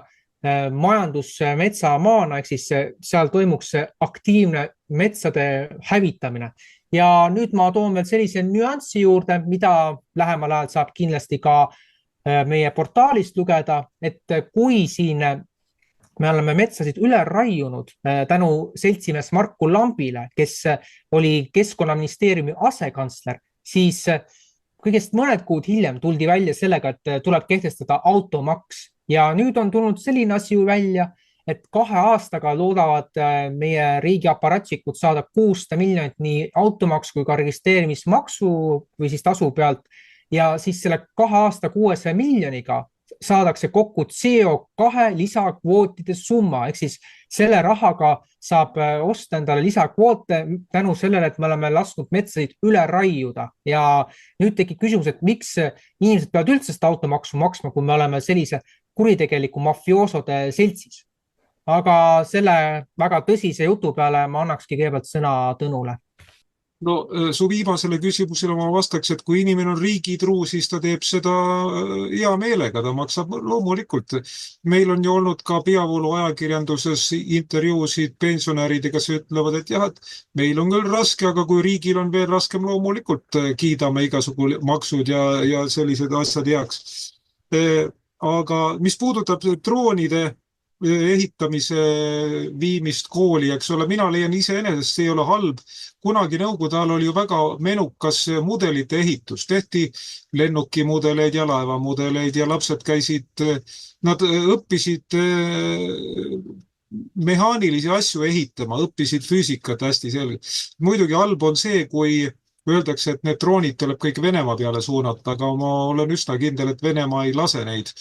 majandusmetsamaana, ehk siis seal toimuks aktiivne metsade hävitamine. Ja nüüd ma toon veel sellise nüanssi juurde, mida lähemal ajal saab kindlasti ka meie portaalist lugeda, et kui siin me oleme metsasid üle raiunud tänu seltsimees Marku Lambile, kes oli Keskkonnaministeeriumi asekantsler, siis kõigest mõned kuud hiljem tuldi välja sellega, et tuleb kehtestada automaks. Ja nüüd on tulnud selline asi ju välja, et 2 aastaga loodavad meie riigi aparatsikud saada 600 miljonit nii automaks kui ka registreerimismaksu või siis tasu pealt. Ja siis selle 2 aasta 600 miljoniga saadakse kokku CO2 lisakvootide summa, ehk siis selle rahaga saab osta endale lisakvoote tänu sellele, et me oleme lasknud metsasid üle raiuda. Ja nüüd tekib küsimus, et miks inimesed peavad üldse seda automaksu maksma, kui me oleme sellise kuritegeliku mafioosode seltsis. Aga selle väga tõsise jutu peale ma annakski kõigepealt sõna Tõnule. No su viimasele küsimusele ma vastaks, et kui inimene on riigitruu, siis ta teeb seda hea meelega, ta maksab loomulikult. Meil on ju olnud ka peavoolu ajakirjanduses intervjuusid pensionäridega, kes ütlevad, et jah, et meil on küll raske, aga kui riigil on veel raskem, loomulikult kiidame igasugu maksud ja sellised asjad heaks. Aga mis puudutab droonide ehitamise viimist kooli, eks ole, mina leian iseenesest, see ei ole halb. Kunagi nõukogude ajal oli ju väga menukas mudelite ehitus. Tehti lennukimudeleid ja laevamudeleid ja lapsed käisid, nad õppisid mehaanilisi asju ehitama, õppisid füüsikat hästi selgelt. Muidugi halb on see, kui öeldakse, et need droonid tuleb kõik Venemaa peale suunata, aga ma olen üsna kindel, et Venemaa ei lase neid.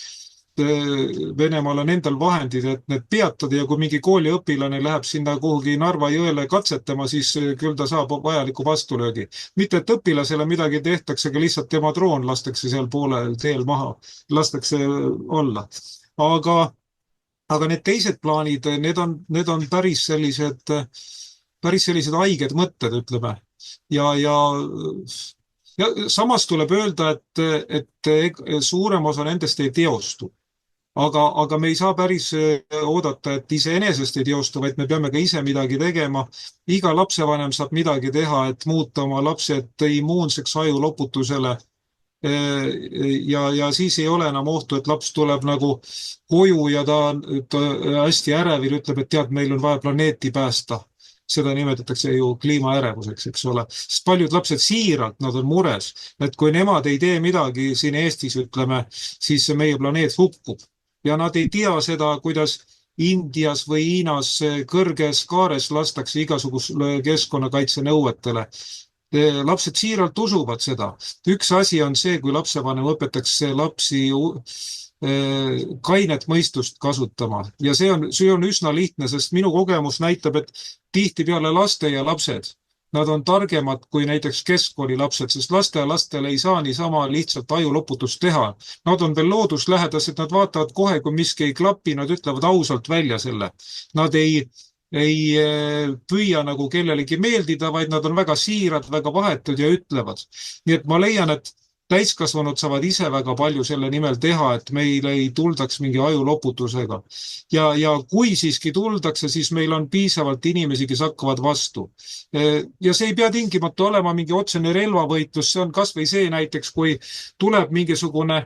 Venemaal on endal vahendid, et need peatada ja kui mingi kooliõpilane läheb sinna kuhugi Narva jõele katsetama, siis küll ta saab vajaliku vastulöögi. Mitte, et õpilasele midagi tehtakse, aga lihtsalt tema droon lastakse seal poolel teel maha, lastakse olla. Aga need teised plaanid, need on päris sellised haiged mõtted, ütleme. Ja samas tuleb öelda, et suurem osa nendest ei teostu. Aga me ei saa päris oodata, et iseenesest ei teostu, vaid me peame ka ise midagi tegema. Iga lapsevanem saab midagi teha, et muuta oma lapsed immuunseks ajuloputusele. Ja siis ei ole enam ohtu, et laps tuleb nagu koju ja ta hästi ärevil ütleb, et tead, meil on vaja planeeti päästa. Seda nimetatakse ju kliimaärevuseks, eks ole. Sest paljud lapsed siiralt, nad on mures, et kui nemad ei tee midagi siin Eestis, ütleme, siis meie planeet hukkub. Ja nad ei tea seda, kuidas Indias või Hiinas kõrges kaares lastakse igasugus keskkonnakaitse nõuetele. Lapsed siiralt usuvad seda. Üks asi on see, kui lapsevanem õpetaks lapsi kainet mõistust kasutama. Ja see on üsna lihtne, sest minu kogemus näitab, et tihtipeale laste ja lapsed, nad on targemad kui näiteks keskkooli lapsed, sest lastelastel ei saa niisama lihtsalt ajuloputust teha. Nad on veel looduslähedased, nad vaatavad kohe, kui miski ei klapi, nad ütlevad ausalt välja selle. Nad ei püüa nagu kellelegi meeldida, vaid nad on väga siirad, väga vahetud ja ütlevad. Nii et ma leian, et täiskasvanud saavad ise väga palju selle nimel teha, et meil ei tuldaks mingi ajuloputusega. Ja kui siiski tuldakse, siis meil on piisavalt inimesi, kes hakkavad vastu. Ja see ei pea tingimata olema mingi otsene relvavõitlus, see on kas või see näiteks, kui tuleb mingisugune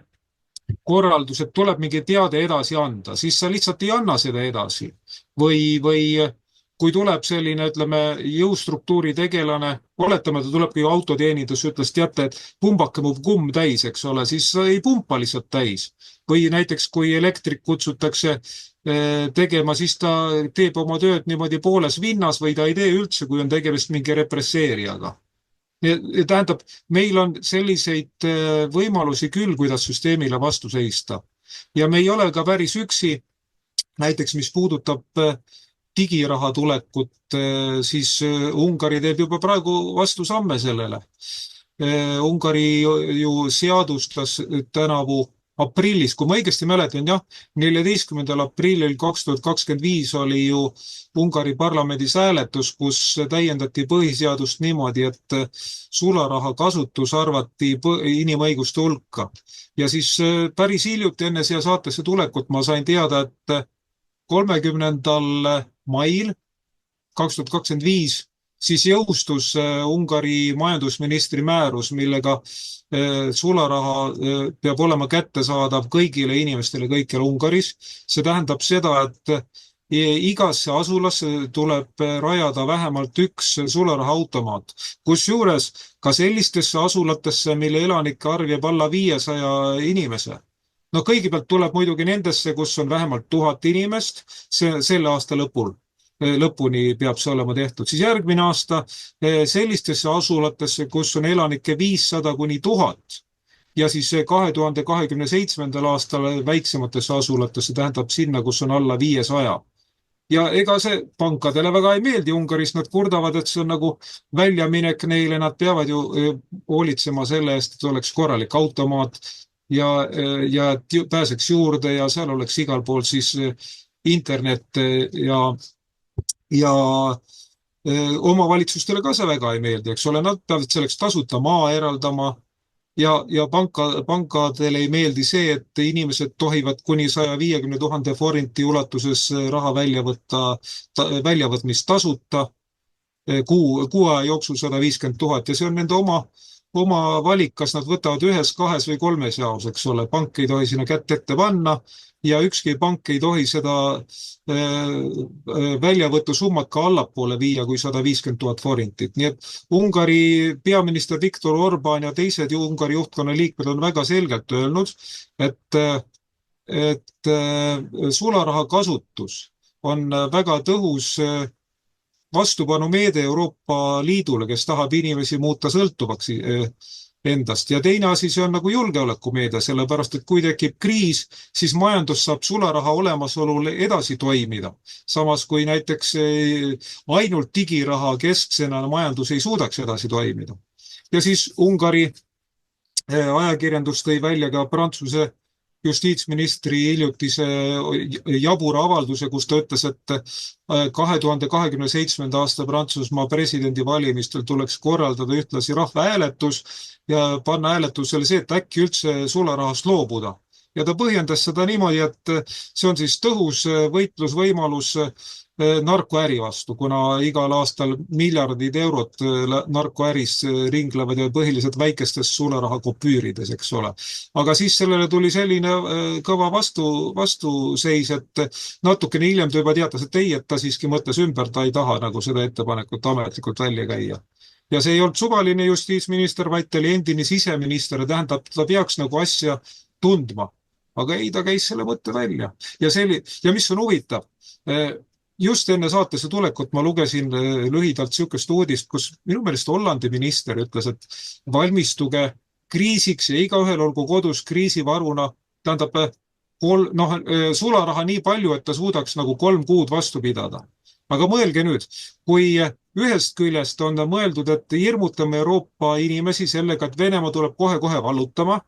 korraldus, et tuleb mingi teade edasi anda, siis sa lihtsalt ei anna seda edasi. Või kui tuleb selline, ütleme, jõustruktuuri tegelane, oletame, ta tulebki autoteenindus, ütles, teate, et pumbake mu kumm täis, eks ole, siis ei pumpa lihtsalt täis. Või näiteks, kui elektrik kutsutakse tegema, siis ta teeb oma tööd niimoodi pooles vinnas või ta ei tee üldse, kui on tegemist mingi represseerijaga. Tähendab, meil on selliseid võimalusi küll, kuidas süsteemile vastu seista. Ja me ei ole ka päris üksi, näiteks mis puudutab digiraha tulekut, siis Ungari teeb juba praegu vastu samme sellele. Ungari ju seadustas tänavu aprillis, kui ma õigesti mäletan, jah, 14. aprillil 2025 oli ju Ungari parlamendis hääletus, kus täiendati põhiseadust niimoodi, et sularaha kasutus arvati inimõiguste hulka. Ja siis päris hiljuti enne siia saatesse tulekut ma sain teada, et 30. mail 2025 siis jõustus Ungari majandusministri määrus, millega sularaha peab olema kättesaadav kõigile inimestele kõikjal Ungaris. See tähendab seda, et igasse asulasse tuleb rajada vähemalt üks sularahaautomaat, kusjuures ka sellistesse asulatesse, mille elanike arv jääb alla 500 inimese. No kõigepealt tuleb muidugi nendesse, kus on vähemalt 1000 inimest, selle aasta lõpuni peab see olema tehtud. Siis järgmine aasta sellistesse asulatesse, kus on elanike 500 kuni 1000 ja siis 2027. aastal väiksematesse asulatesse, tähendab sinna, kus on alla 500. Ja ega see pankadele väga ei meeldi Ungaris, nad kurdavad, et see on nagu väljaminek neile, nad peavad ju hoolitsema selle eest, et oleks korralik automaat ja pääseks juurde ja seal oleks igal pool siis internet ja omavalitsustele ka see väga ei meeldi, eks ole, nad peavad selleks tasuta maa eraldama ja pankadele ei meeldi see, et inimesed tohivad kuni 150 000 forinti ulatuses raha väljavõtmist tasuta, kuu aja jooksul 150 000 ja see on nende oma valik, kas nad võtavad 1, 2 või 3 jaos, eks ole, pank ei tohi sinna kätt ette panna ja ükski pank ei tohi seda väljavõtusummat ka allapoole viia kui 150 000 forintit. Nii et Ungari peaminister Viktor Orbán ja teised Ungari juhtkonna liikmed on väga selgelt öelnud, et sularaha kasutus on väga tõhus vastupanumeede Euroopa Liidule, kes tahab inimesi muuta sõltuvaks endast. Ja teine asi, see on nagu julgeolekumeede, sellepärast, et kui tekib kriis, siis majandus saab sularaha olemasolul edasi toimida. Samas kui näiteks ainult digiraha kesksena majandus ei suudaks edasi toimida. Ja siis Ungari ajakirjandus tõi välja ka Prantsuse justiitsministri hiljutise jabura avalduse, kus ta ütles, et 2027. aasta Prantsusmaa presidendivalimistel tuleks korraldada ühtlasi rahvahääletus ja panna hääletusele see, et äkki üldse sularahast loobuda. Ja ta põhjendas seda niimoodi, et see on siis tõhus võitlusvõimalus narkoäri vastu, kuna igal aastal miljardid eurot narkoäris ringlevad ja põhiliselt väikestes sularaha kopüürides, eks ole. Aga siis sellele tuli selline kõva vastuseis, et natukene hiljem ta juba teatas, et ei, et ta siiski mõtles ümber, ta ei taha nagu seda ettepanekut ametlikult välja käia. Ja see ei olnud suvaline justiitsminister, vaid ta oli endine siseminister ja tähendab, ta peaks nagu asja tundma. Aga ei, ta käis selle mõtte välja. Ja mis on huvitav, just enne saatesse tulekut ma lugesin lühidalt sihukest uudist, kus minu meelest Hollandi minister ütles, et valmistuge kriisiks ja igaühel olgu kodus kriisivaruna, tähendab sularaha nii palju, et ta suudaks nagu 3 kuud vastu pidada. Aga mõelge nüüd, kui ühest küljest on mõeldud, et hirmutame Euroopa inimesi sellega, et Venemaa tuleb kohe-kohe vallutama,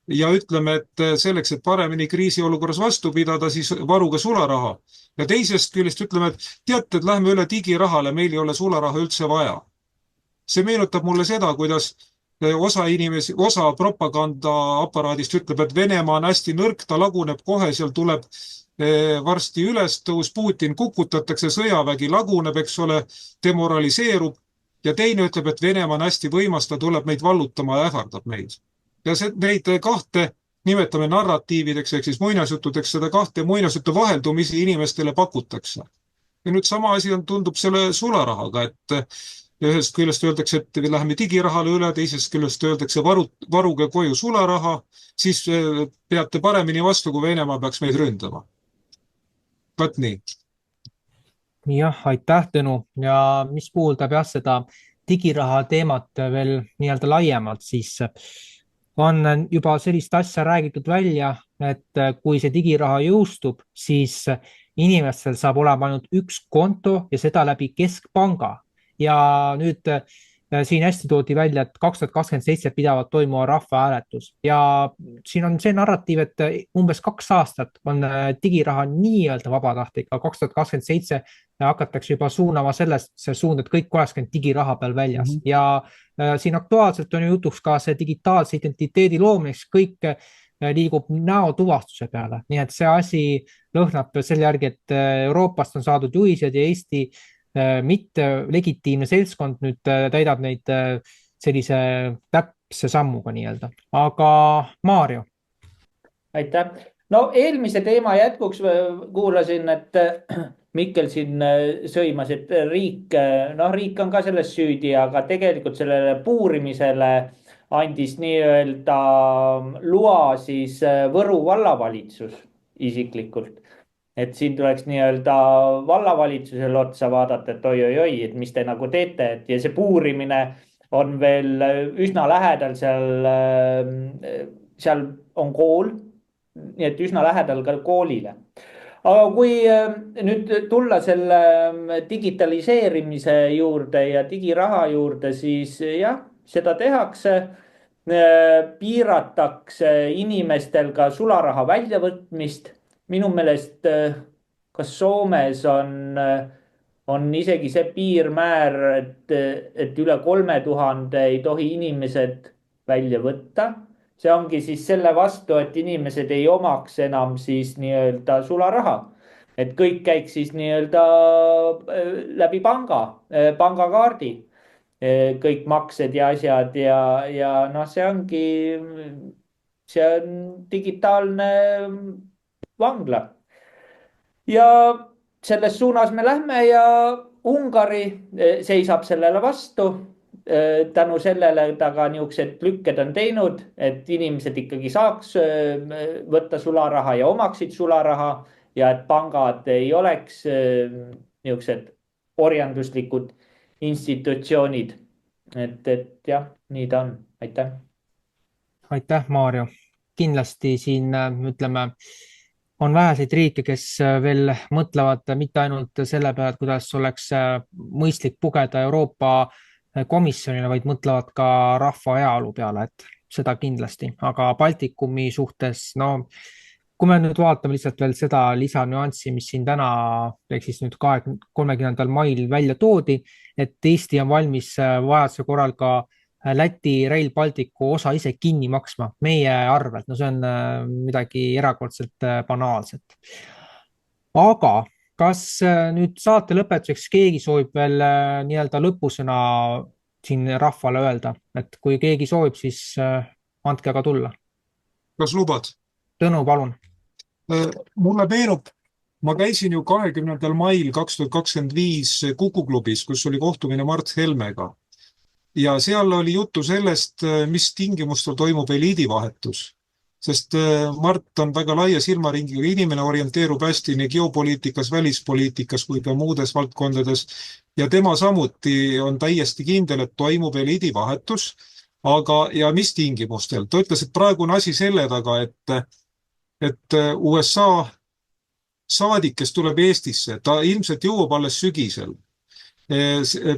ja ütleme, et selleks, et paremini kriisiolukorras vastu pidada, siis varuge sularaha. Ja teisest küljest ütleme, et teate, et lähme üle digirahale, meil ei ole sularaha üldse vaja. See meenutab mulle seda, kuidas osa propagandaaparaadist ütleb, et Venemaa on hästi nõrk, ta laguneb kohe, seal tuleb varsti ülestõus, Putin kukutatakse, sõjavägi laguneb, eks ole, demoraliseerub ja teine ütleb, et Venemaa on hästi võimas, ta tuleb meid vallutama ja ähvardab meid. Ja neid kahte nimetame narratiivideks, ehk siis muinasjuttudeks, seda kahte muinasjuttu vaheldumisi inimestele pakutakse. Ja nüüd sama asi tundub selle sularahaga, et ühest küljest öeldakse, et läheme digirahale üle, teisest küljest öeldakse varuge koju sularaha, siis peate paremini vastu, kui Venemaa peaks meid ründama. Vaat nii. jah, aitäh, Tõnu. Ja mis puudutab seda digiraha teemat veel nii-öelda laiemalt, siis on juba sellist asja räägitud välja, et kui see digiraha jõustub, siis inimestel saab olema ainult üks konto ja seda läbi keskpanga. Ja nüüd siin hästi toodi välja, et 2027 pidavat toimuma rahvahääletus ja siin on see narratiiv, et umbes 2 aastat on digiraha nii-öelda vabatahtlik, aga 2027 hakatakse juba suunama sellesse suunda, et kõik oleks käinud digiraha peal väljas. Ja siin aktuaalselt on jutuks ka see digitaalse identiteedi loomiseks, kõik liigub näotuvastuse peale. Nii et see asi lõhnab selle järgi, et Euroopast on saadud juhised ja Eesti mitte legitiimne seltskond nüüd täidab neid sellise täpse sammuga nii-öelda. Aga Maarjo. Aitäh. No eelmise teema jätkuks kuulasin, et Mikkel siin sõimas, et riik on ka selles süüdi, aga tegelikult sellele puurimisele andis nii-öelda loa siis Võru vallavalitsus isiklikult. Et siin tuleks nii-öelda vallavalitsusele otsa vaadata, et oi, et mis te nagu teete, ja see puurimine on veel üsna lähedal, seal on kool, nii et üsna lähedal ka koolile. Aga kui nüüd tulla selle digitaliseerimise juurde ja digiraha juurde, siis jah, seda tehakse, piiratakse inimestel ka sularaha väljavõtmist. Minu meelest kas Soomes on isegi see piirmäär, et üle 3000 ei tohi inimesed välja võtta. See ongi siis selle vastu, et inimesed ei omaks enam siis nii-öelda sularaha. Et kõik käiks siis nii-öelda läbi pangakaardi, kõik maksed ja asjad ja see on digitaalne vangla. Ja selles suunas me lähme ja Ungari seisab sellele vastu. Tänu sellele ta ka niisugused lükked on teinud, et inimesed ikkagi saaks võtta sularaha ja omaksid sularaha ja et pangad ei oleks niisugused orjanduslikud institutsioonid. Et jah, nii ta on. Aitäh. Aitäh, Maarjo. Kindlasti siin ütleme, on väheseid riike, kes veel mõtlevad mitte ainult selle peale, et kuidas oleks mõistlik pugeda Euroopa Komisjonile, vaid mõtlevad ka rahva heaolu peale, et seda kindlasti. Aga Baltikumi suhtes, kui me nüüd vaatame lihtsalt veel seda lisanüanssi, mis siin täna, ehk siis nüüd 30. mail välja toodi, et Eesti on valmis vajaduse korral ka Läti Rail Balticu osa ise kinni maksma meie arvelt. See on midagi erakordselt banaalset. Aga kas nüüd saate lõpetuseks keegi soovib veel nii-öelda lõpusõna siin rahvale öelda, et kui keegi soovib, siis andke aga tulla. Kas lubad? Tõnu, palun. Mulle meenub, ma käisin ju 20. mail 2025 Kuku klubis, kus oli kohtumine Mart Helmega. Ja seal oli juttu sellest, mis tingimustel toimub eliidivahetus. Sest Mart on väga laia silmaringiga inimene, orienteerub hästi nii geopoliitikas, välispoliitikas kui ka muudes valdkondades. Ja tema samuti on täiesti kindel, et toimub eliidivahetus. Ja mis tingimustel? Ta ütles, et praegu on asi selle taga, et USA saadik, kes tuleb Eestisse, ta ilmselt jõuab alles sügisel.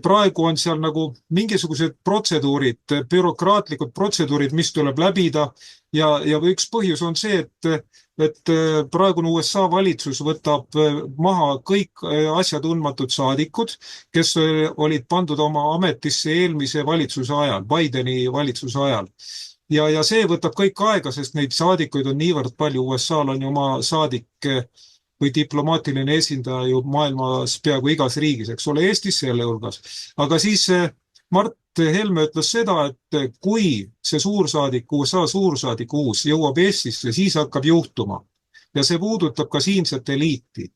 Praegu on seal nagu mingisugused protseduurid, bürokraatlikud protseduurid, mis tuleb läbida ja üks põhjus on see, et praegune USA valitsus võtab maha kõik asjatundmatud saadikud, kes olid pandud oma ametisse eelmise valitsuse ajal, Bideni valitsuse ajal. Ja see võtab kõik aega, sest neid saadikuid on niivõrd palju. USA-l on ju oma saadik või diplomaatiline esindaja ju maailmas peaaegu igas riigis, eks ole, Eestis selle hulgas. Aga siis Mart Helme ütles seda, et kui see suursaadik, USA suursaadik uus jõuab Eestisse, siis hakkab juhtuma. Ja see puudutab ka siinset eliiti.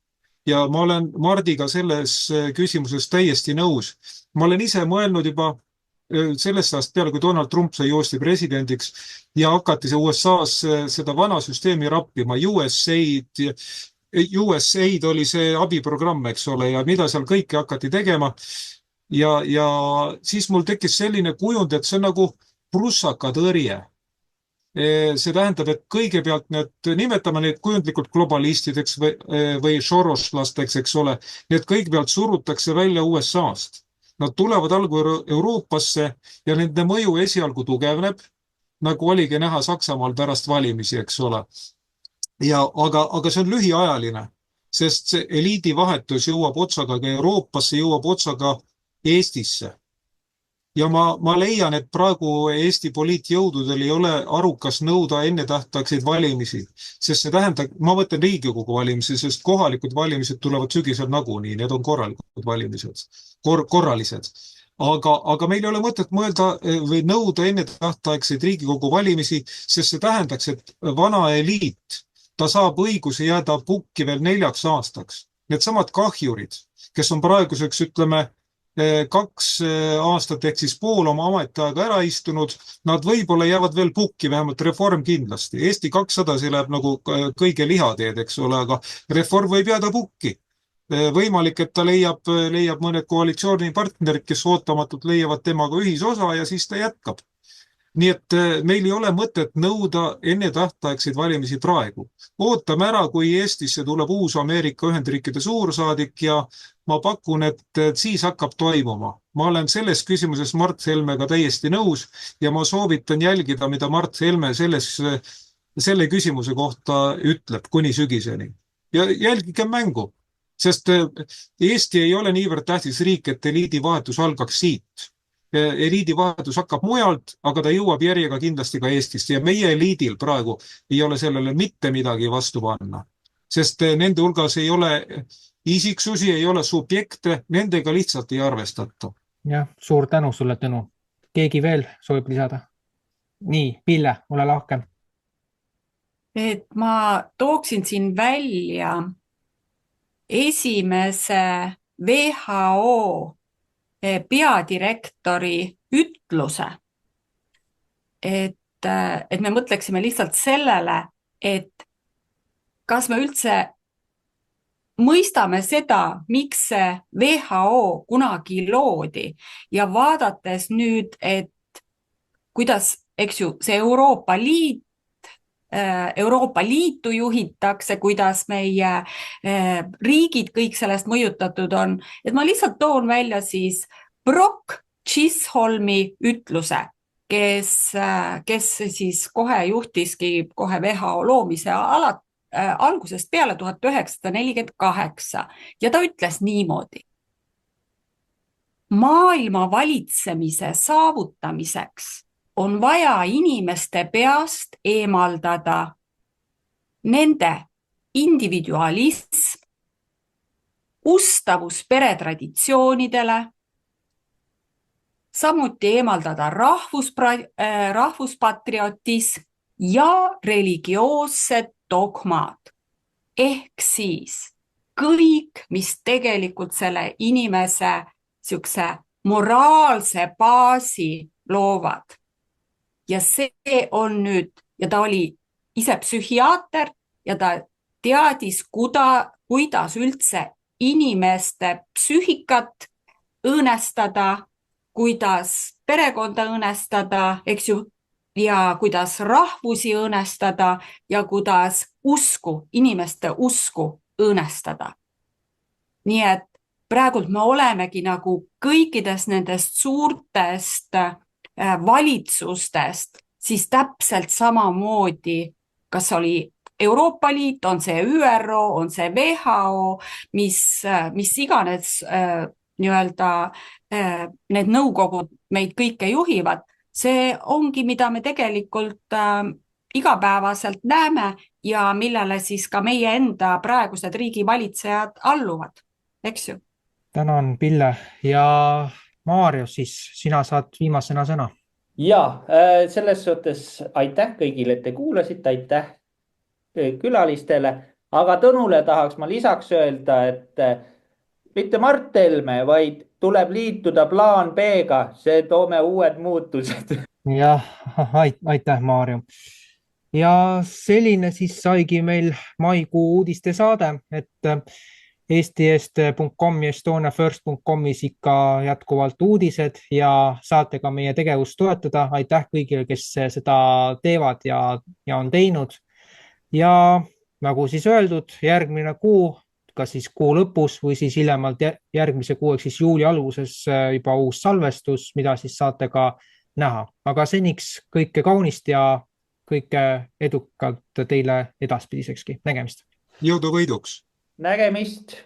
ja ma olen Mardiga selles küsimuses täiesti nõus. Ma olen ise mõelnud juba sellest ajast peale, kui Donald Trump sai joosti presidendiks ja hakati see USA-s seda vana süsteemi rappima. USAID oli see abiprogramm, eks ole, ja mida seal kõike hakati tegema. Ja siis mul tekkis selline kujund, et see on nagu prussakatõrje. See tähendab, et kõigepealt nimetame neid kujundlikult globalistideks või šoroslasteks, eks ole, need kõigepealt surutakse välja USA-st. Nad tulevad algul Euroopasse ja nende mõju esialgu tugevneb, nagu oligi näha Saksamaal pärast valimisi, eks ole. Aga see on lühiajaline, sest see eliidivahetus jõuab otsaga ka Euroopasse, jõuab otsaga Eestisse. Ja ma leian, et praegu Eesti poliitjõududel ei ole arukas nõuda ennetähtaegseid valimisi, sest see tähendab, ma mõtlen Riigikogu valimisi, sest kohalikud valimised tulevad sügisel nagunii, need on korralikud valimised, korralised. Aga meil ei ole mõtet mõelda või nõuda ennetähtaegseid Riigikogu valimisi, sest see tähendaks, et vana eliit, ta saab õiguse jääda pukki veel 4 aastaks. Need samad kahjurid, kes on praeguseks, ütleme, 2 aastat ehk siis pool oma ametiaega ära istunud, nad võib-olla jäävad veel pukki, vähemalt Reform kindlasti. Eesti 200 see läheb nagu kõige lihateed, eks ole, aga Reform võib jääda pukki. Võimalik, et ta leiab mõned koalitsioonipartnerid, kes ootamatult leiavad temaga ühisosa ja siis ta jätkab. Nii et meil ei ole mõtet nõuda ennetähtaegseid valimisi praegu. Ootame ära, kui Eestisse tuleb uus Ameerika Ühendriikide suursaadik ja ma pakun, et siis hakkab toimuma. Ma olen selles küsimuses Mart Helmega täiesti nõus ja ma soovitan jälgida, mida Mart Helme selle küsimuse kohta ütleb kuni sügiseni. Ja jälgige mängu, sest Eesti ei ole niivõrd tähtis riik, et eliidivahetus algaks siit. Eliidivahetus hakkab mujalt, aga ta jõuab järjega kindlasti ka Eestist ja meie eliidil praegu ei ole sellele mitte midagi vastu panna, sest nende hulgas ei ole isiksusi, ei ole subjekte, nendega lihtsalt ei arvestata. Jah, suur tänu sulle, Tõnu. Keegi veel soovib lisada? Nii, Pille, ole lahke. Et ma tooksin siin välja esimese WHO peadirektori ütluse, et me mõtleksime lihtsalt sellele, et kas me üldse mõistame seda, miks see WHO kunagi loodi ja vaadates nüüd, et kuidas, eks ju, see Euroopa Liitu juhitakse, kuidas meie riigid kõik sellest mõjutatud on, et ma lihtsalt toon välja siis Brock Chisholmi ütluse, kes siis kohe juhtiski kohe WHO loomise algusest peale 1948 ja ta ütles niimoodi. Maailma valitsemise saavutamiseks on vaja inimeste peast eemaldada nende individualism, ustavus peretraditsioonidele, samuti eemaldada rahvuspatriotism ja religioossed dogmad. Ehk siis kõik, mis tegelikult selle inimese siukse moraalse baasi loovad. Ja see on nüüd, ja ta oli ise psühhiaater ja ta teadis, kuidas üldse inimeste psüühikat õõnestada, kuidas perekonda õõnestada, eks ju, ja kuidas rahvusi õõnestada ja kuidas inimeste usku õõnestada. Nii et praegult me olemegi nagu kõikidest nendest suurtest valitsustest, siis täpselt samamoodi, kas oli Euroopa Liit, on see ÜRO, on see WHO, mis iganes need nõukogud meid kõike juhivad, see ongi, mida me tegelikult igapäevaselt näeme ja millele siis ka meie enda praegused riigivalitsejad alluvad, eks ju? Tänan, Pille. Ja Maarjo, siis sina saad viimasena sõna. Ja, selles suhtes aitäh kõigile, et te kuulasite, aitäh külalistele. aga Tõnule tahaks ma lisaks öelda, et mitte Mart Helme, vaid tuleb liituda plaan B-ga, see toome uued muutused. jah, aitäh, Maarja. Ja selline siis saigi meil maikuu uudistesaade, et eesti.com ja estoniafirst.comis ikka jätkuvalt uudised ja saate ka meie tegevust toetada. Aitäh kõigile, kes seda teevad ja on teinud. Ja nagu siis öeldud, järgmine kuu, kas siis kuu lõpus või siis hiljemalt järgmise kuu, ehk siis juuli alguses juba uus salvestus, mida siis saate ka näha. Aga seniks kõike kaunist ja kõike edukalt teile edaspidisekski. Nägemist! Jõudu võiduks! Nägemist!